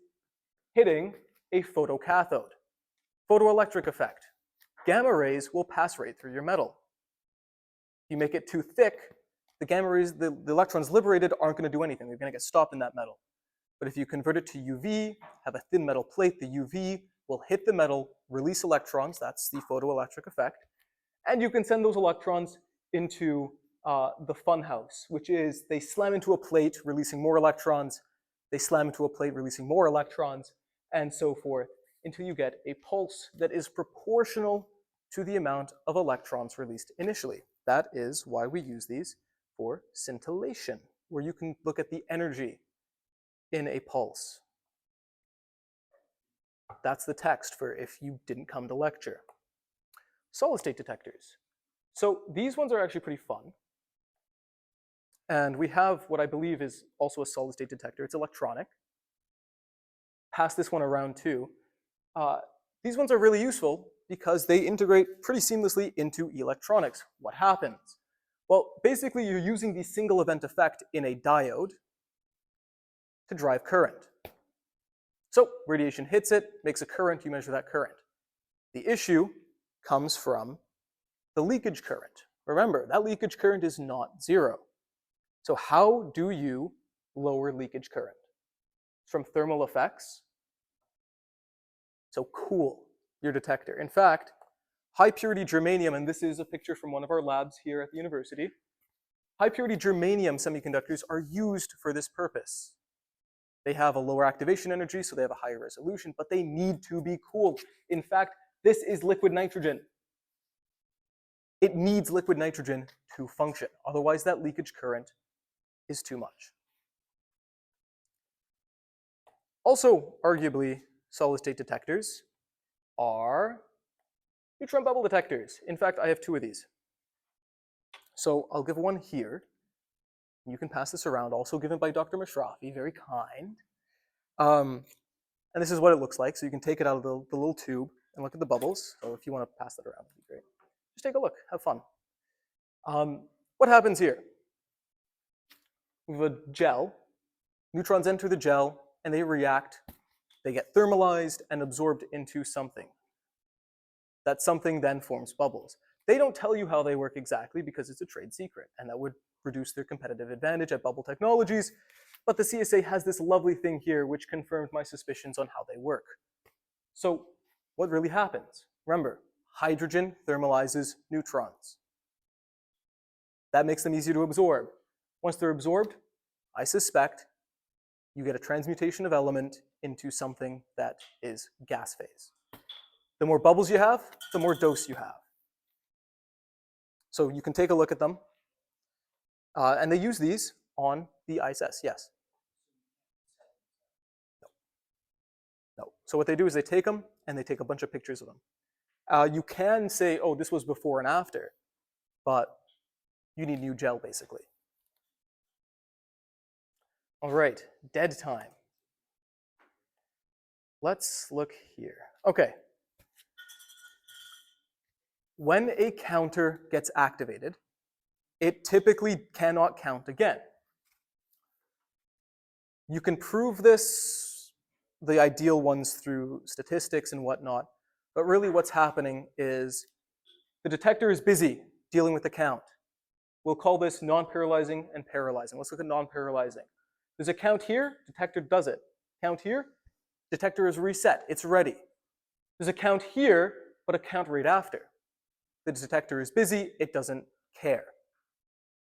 hitting a photocathode. Photoelectric effect. Gamma rays will pass right through your metal. If you make it too thick, the gamma rays, the electrons liberated aren't going to do anything. They're going to get stopped in that metal. But if you convert it to UV, have a thin metal plate, the UV will hit the metal, release electrons, that's the photoelectric effect, and you can send those electrons into the funhouse, which is they slam into a plate, releasing more electrons, they slam into a plate, releasing more electrons, and so forth, until you get a pulse that is proportional to the amount of electrons released initially. That is why we use these for scintillation, where you can look at the energy in a pulse. That's the text for if you didn't come to lecture. Solid state detectors. So these ones are actually pretty fun. And we have what I believe is also a solid state detector. It's electronic. Pass this one around too. These ones are really useful because they integrate pretty seamlessly into electronics. What happens? Well, basically you're using the single event effect in a diode to drive current. So radiation hits it, makes a current, you measure that current. The issue comes from the leakage current. Remember, that leakage current is not zero. So how do you lower leakage current? From thermal effects. So cool your detector. In fact, high purity germanium, and this is a picture from one of our labs here at the university, high purity germanium semiconductors are used for this purpose. They have a lower activation energy, so they have a higher resolution, but they need to be cooled. In fact, this is liquid nitrogen. It needs liquid nitrogen to function. Otherwise, that leakage current is too much. Also, arguably, solid-state detectors are neutron bubble detectors. In fact, I have two of these. So I'll give one here. You can pass this around, also given by Dr. Mashrafi, very kind. And this is what it looks like. So you can take it out of the little tube and look at the bubbles. So if you want to pass that around, that'd be great. Just take a look, have fun. What happens here? We have a gel. Neutrons enter the gel, and they react. They get thermalized and absorbed into something. That something then forms bubbles. They don't tell you how they work exactly because it's a trade secret, and that would reduce their competitive advantage at bubble technologies. But the CSA has this lovely thing here which confirmed my suspicions on how they work. So what really happens? Remember, hydrogen thermalizes neutrons. That makes them easier to absorb. Once they're absorbed, I suspect you get a transmutation of element into something that is gas phase. The more bubbles you have, the more dose you have. So you can take a look at them. And they use these on the ISS, yes. No. So what they do is they take them and they take a bunch of pictures of them. You can say, oh, this was before and after, but you need new gel, basically. All right, dead time. Let's look here. Okay. When a counter gets activated, it typically cannot count again. You can prove this, the ideal ones, through statistics and whatnot, but really what's happening is the detector is busy dealing with the count. We'll call this non-paralyzing and paralyzing. Let's look at non-paralyzing. There's a count here, detector does it. Count here, detector is reset, it's ready. There's a count here, but a count right after. The detector is busy, it doesn't care.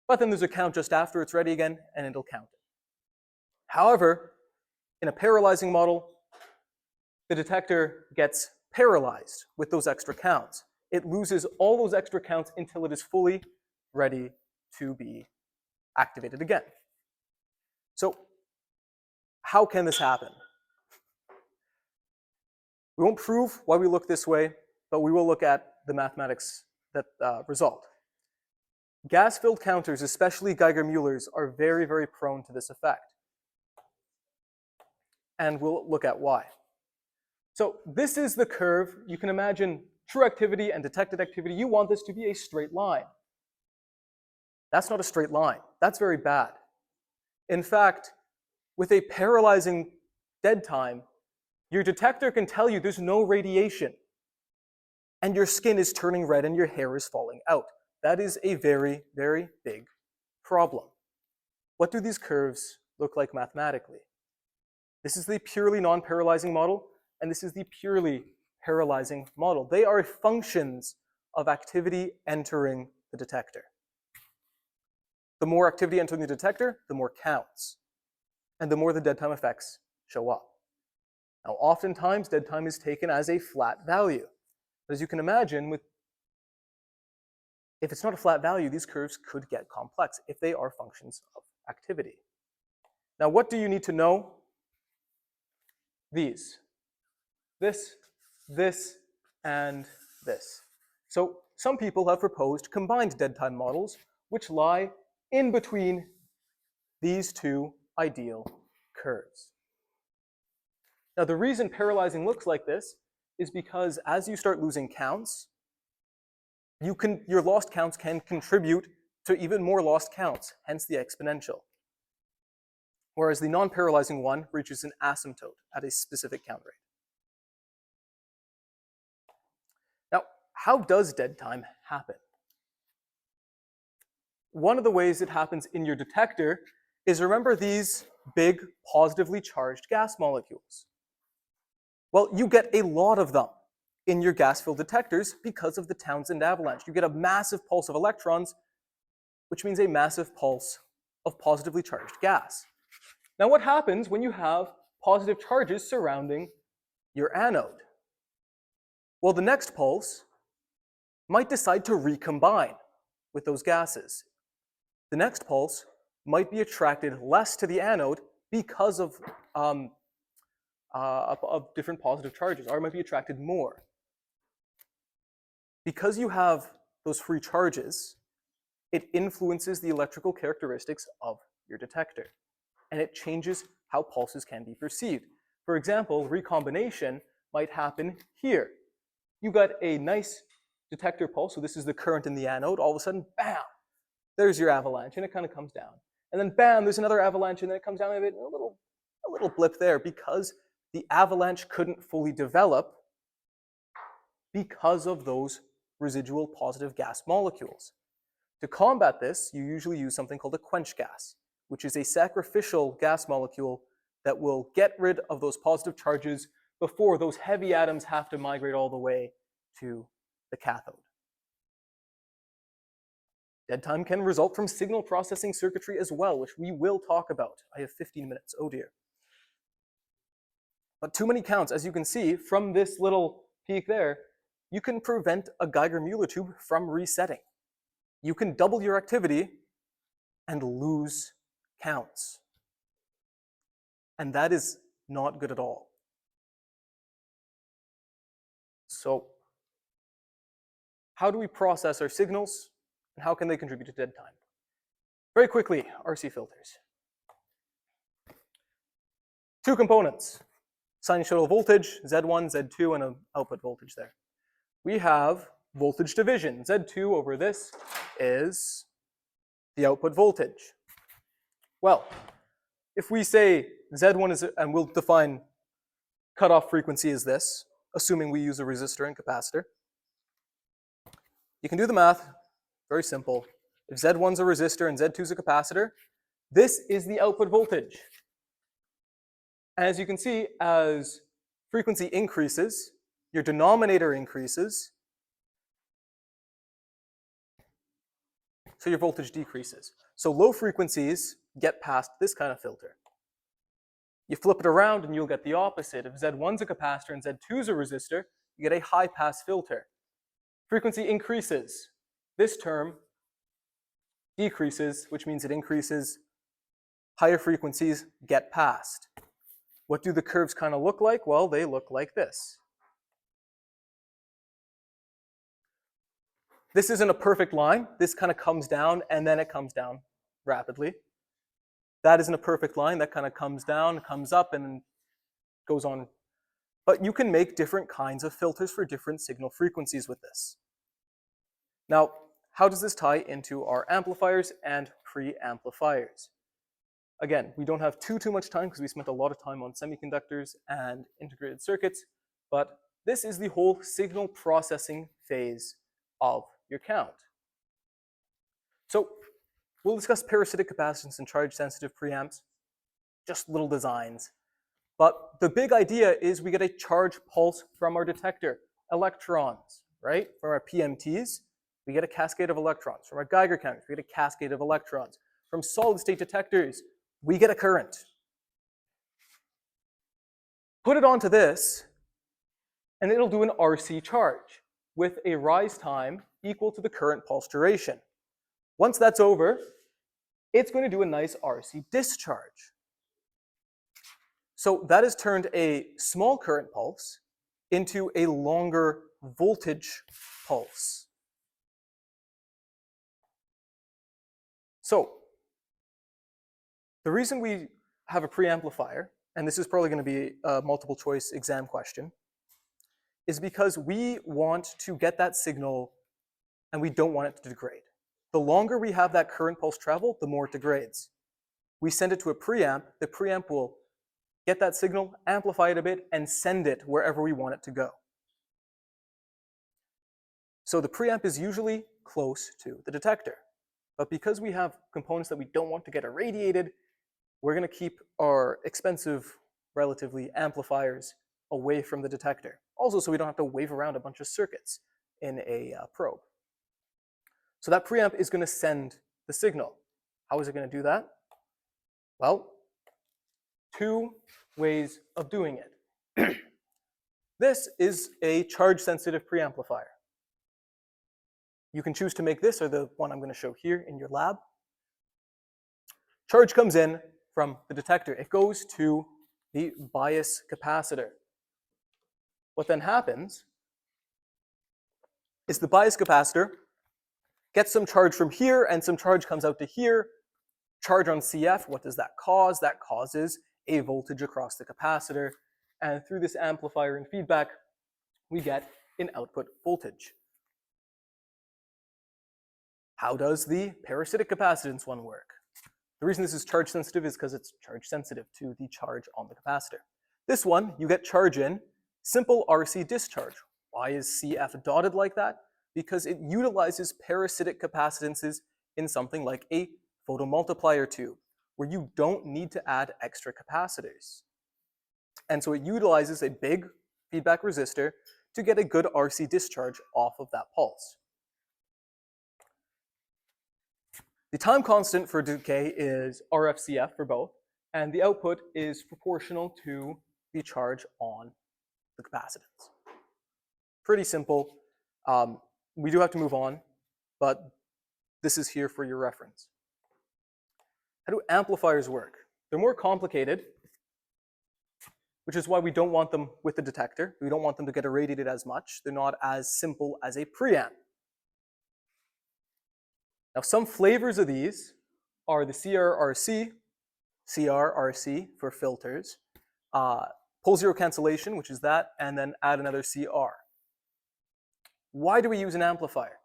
But then there's a count just after it's ready again, and it'll count it. However, in a paralyzing model, the detector gets paralyzed with those extra counts. It loses all those extra counts until it is fully ready to be activated again. So how can this happen? We won't prove why we look this way, but we will look at the mathematics that result. Gas-filled counters, especially Geiger-Müllers, are very, very prone to this effect. And we'll look at why. So this is the curve. You can imagine true activity and detected activity. You want this to be a straight line. That's not a straight line. That's very bad. In fact, with a paralyzing dead time, your detector can tell you there's no radiation, and your skin is turning red and your hair is falling out. That is a very, very big problem. What do these curves look like mathematically? This is the purely non-paralyzing model, and this is the purely paralyzing model. They are functions of activity entering the detector. The more activity entering the detector, the more counts, and the more the dead time effects show up. Now, oftentimes, dead time is taken as a flat value. But as you can imagine, if it's not a flat value, these curves could get complex if they are functions of activity. Now, what do you need to know? These. This, and this. So some people have proposed combined dead time models, which lie in between these two ideal curves. Now, the reason paralyzing looks like this is because as you start losing counts, your lost counts can contribute to even more lost counts, hence the exponential. Whereas the non-paralyzing one reaches an asymptote at a specific count rate. Now, how does dead time happen? One of the ways it happens in your detector is, remember these big positively charged gas molecules? Well, you get a lot of them in your gas-filled detectors because of the Townsend avalanche. You get a massive pulse of electrons, which means a massive pulse of positively charged gas. Now, what happens when you have positive charges surrounding your anode? Well, the next pulse might decide to recombine with those gases. The next pulse might be attracted less to the anode because of different positive charges, or it might be attracted more. Because you have those free charges, it influences the electrical characteristics of your detector, and it changes how pulses can be perceived. For example, recombination might happen here. You got a nice detector pulse, so this is the current in the anode. All of a sudden, bam, there's your avalanche, and it kind of comes down. And then bam, there's another avalanche, and then it comes down a bit, a little blip there, because the avalanche couldn't fully develop because of those residual positive gas molecules. To combat this, you usually use something called a quench gas, which is a sacrificial gas molecule that will get rid of those positive charges before those heavy atoms have to migrate all the way to the cathode. Dead time can result from signal processing circuitry as well, which we will talk about. I have 15 minutes, oh dear. But too many counts, as you can see from this little peak there, you can prevent a Geiger-Müller tube from resetting. You can double your activity and lose counts. And that is not good at all. So, how do we process our signals, and how can they contribute to dead time? Very quickly, RC filters. Two components: sinusoidal voltage, Z1, Z2, and an output voltage there. We have voltage division. Z2 over this is the output voltage. Well, if we say Z1 is, and we'll define cutoff frequency as this, assuming we use a resistor and capacitor. You can do the math, very simple. If Z1 is a resistor and Z2 is a capacitor, this is the output voltage. As you can see, as frequency increases, your denominator increases, so your voltage decreases. So low frequencies get past this kind of filter. You flip it around and you'll get the opposite. If Z1's a capacitor and Z2's a resistor, you get a high pass filter. Frequency increases. This term decreases, which means it increases. Higher frequencies get past. What do the curves kind of look like? Well, they look like this. This isn't a perfect line. This kind of comes down and then it comes down rapidly. That isn't a perfect line. That kind of comes down, comes up, and goes on. But you can make different kinds of filters for different signal frequencies with this. Now, how does this tie into our amplifiers and preamplifiers? Again, we don't have too much time because we spent a lot of time on semiconductors and integrated circuits, but this is the whole signal processing phase of your count. So we'll discuss parasitic capacitance and charge-sensitive preamps, just little designs. But the big idea is we get a charge pulse from our detector, electrons, right? From our PMTs, we get a cascade of electrons. From our Geiger counters, we get a cascade of electrons. From solid-state detectors, we get a current. Put it onto this, and it'll do an RC charge with a rise time equal to the current pulse duration. Once that's over, it's going to do a nice RC discharge. So that has turned a small current pulse into a longer voltage pulse. So the reason we have a preamplifier, and this is probably going to be a multiple choice exam question, is because we want to get that signal and we don't want it to degrade. The longer we have that current pulse travel, the more it degrades. We send it to a preamp, the preamp will get that signal, amplify it a bit, and send it wherever we want it to go. So the preamp is usually close to the detector. But because we have components that we don't want to get irradiated, we're going to keep our expensive, relatively, amplifiers away from the detector. Also, so we don't have to wave around a bunch of circuits in a probe. So that preamp is going to send the signal. How is it going to do that? Well, two ways of doing it. This is a charge-sensitive preamplifier. You can choose to make this or the one I'm going to show here in your lab. Charge comes in from the detector. It goes to the bias capacitor. What then happens is the bias capacitor gets some charge from here and some charge comes out to here. Charge on CF, what does that cause? That causes a voltage across the capacitor. And through this amplifier and feedback, we get an output voltage. How does the parasitic capacitance one work? The reason this is charge sensitive is because it's charge sensitive to the charge on the capacitor. This one, you get charge in, simple RC discharge. Why is CF dotted like that? Because it utilizes parasitic capacitances in something like a photomultiplier tube, where you don't need to add extra capacitors. And so it utilizes a big feedback resistor to get a good RC discharge off of that pulse. The time constant for decay is RFCF for both, and the output is proportional to the charge on the capacitance. Pretty simple. We do have to move on, but this is here for your reference. How do amplifiers work? They're more complicated, which is why we don't want them with the detector. We don't want them to get irradiated as much. They're not as simple as a preamp. Now, some flavors of these are the CRRC for filters, pole zero cancellation, which is that, and then add another CR. Why do we use an amplifier?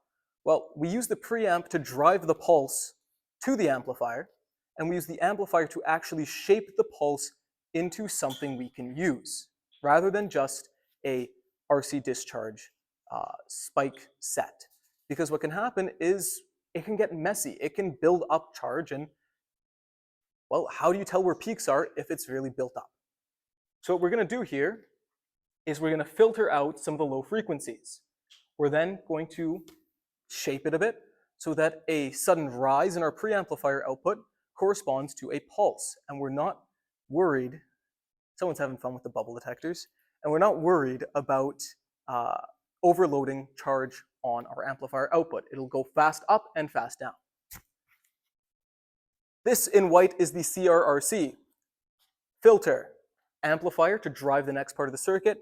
Well, we use the preamp to drive the pulse to the amplifier, and we use the amplifier to actually shape the pulse into something we can use, rather than just a RC discharge spike set. Because what can happen is it can get messy. It can build up charge, and, well, how do you tell where peaks are if it's really built up? So what we're going to do here is we're going to filter out some of the low frequencies. We're then going to shape it a bit so that a sudden rise in our preamplifier output corresponds to a pulse, and we're not worried. Someone's having fun with the bubble detectors, and we're not worried about overloading charge on our amplifier output. It'll go fast up and fast down. This in white is the CRRC. Filter, amplifier to drive the next part of the circuit,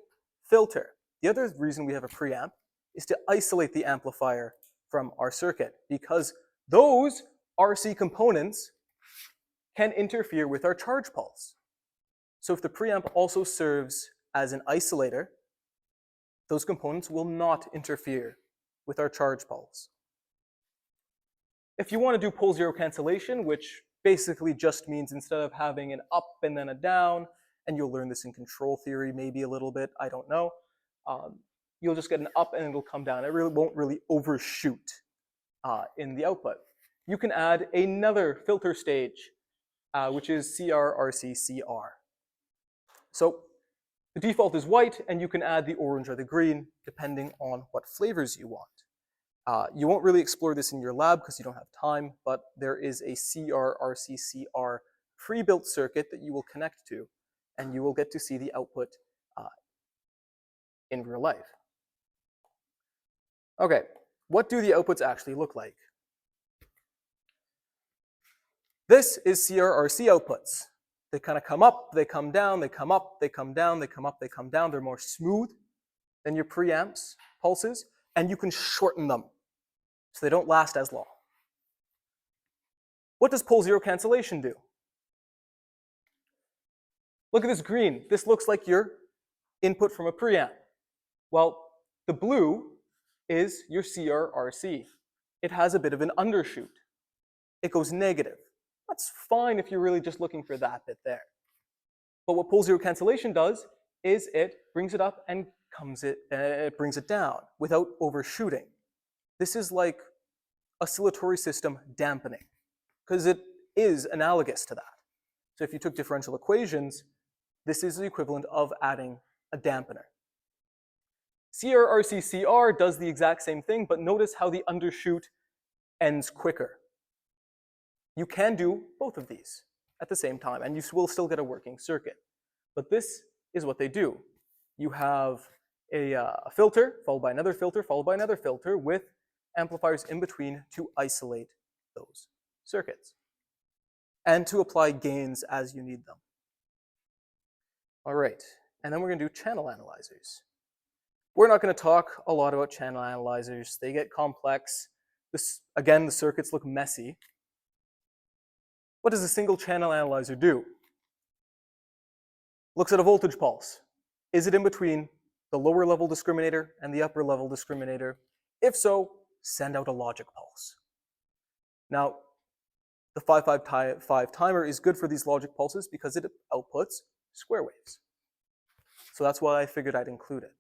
filter. The other reason we have a preamp is to isolate the amplifier from our circuit, because those RC components can interfere with our charge pulse. So if the preamp also serves as an isolator, those components will not interfere with our charge pulse. If you want to do pole zero cancellation, which basically just means instead of having an up and then a down, and you'll learn this in control theory maybe a little bit, I don't know, you'll just get an up and it'll come down. It really won't really overshoot in the output. You can add another filter stage, which is CRRC-CR. So the default is white, and you can add the orange or the green depending on what flavors you want. You won't really explore this in your lab because you don't have time, but there is a CRRC-CR pre-built circuit that you will connect to, and you will get to see the output in real life. Okay, what do the outputs actually look like? This is CRRC outputs. They kind of come up, they come down, they come up, they come down, they come up, they come down. They're more smooth than your preamps pulses, and you can shorten them so they don't last as long. What does pole zero cancellation do? Look at this green. This looks like your input from a preamp. Well, the blue is your CRRC. It has a bit of an undershoot. It goes negative. That's fine if you're really just looking for that bit there. But what pole zero cancellation does is it brings it up and it brings it down without overshooting. This is like oscillatory system dampening, because it is analogous to that. So if you took differential equations, this is the equivalent of adding a dampener. CRRC-CR does the exact same thing, but notice how the undershoot ends quicker. You can do both of these at the same time, and you will still get a working circuit. But this is what they do. You have a filter, followed by another filter, followed by another filter with amplifiers in between to isolate those circuits and to apply gains as you need them. All right, and then we're going to do channel analyzers. We're not going to talk a lot about channel analyzers. They get complex. Again, the circuits look messy. What does a single channel analyzer do? Looks at a voltage pulse. Is it in between the lower level discriminator and the upper level discriminator? If so, send out a logic pulse. Now, the 555 timer is good for these logic pulses because it outputs square waves. So that's why I figured I'd include it.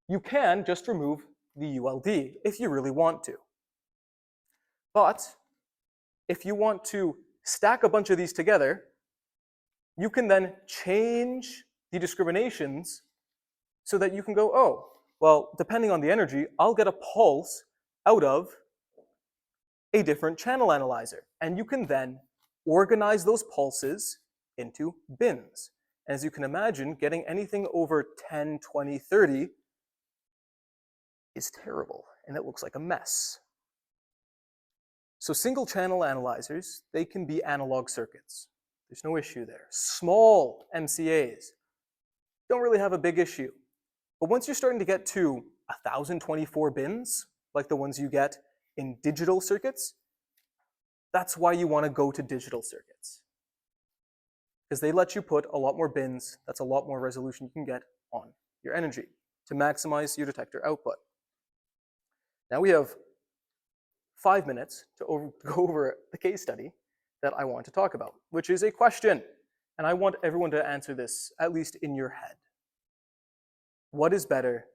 You can just remove the ULD if you really want to. But if you want to stack a bunch of these together, you can then change the discriminations so that you can go, oh, well, depending on the energy, I'll get a pulse out of a different channel analyzer. And you can then organize those pulses into bins. As you can imagine, getting anything over 10, 20, 30 is terrible, and it looks like a mess. So single channel analyzers, they can be analog circuits. There's no issue there. Small MCAs don't really have a big issue. But once you're starting to get to 1024 bins, like the ones you get in digital circuits, that's why you want to go to digital circuits. Because they let you put a lot more bins, that's a lot more resolution you can get on your energy to maximize your detector output. Now we have 5 minutes to go over the case study that I want to talk about, which is a question. And I want everyone to answer this, at least in your head. What is better,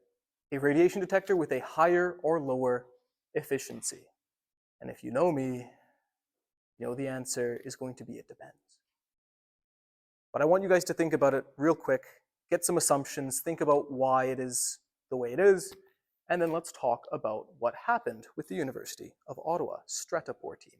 a radiation detector with a higher or lower efficiency? And if you know me, you know the answer is going to be it depends. But I want you guys to think about it real quick, get some assumptions, think about why it is the way it is, and then let's talk about what happened with the University of Ottawa Stratapor team.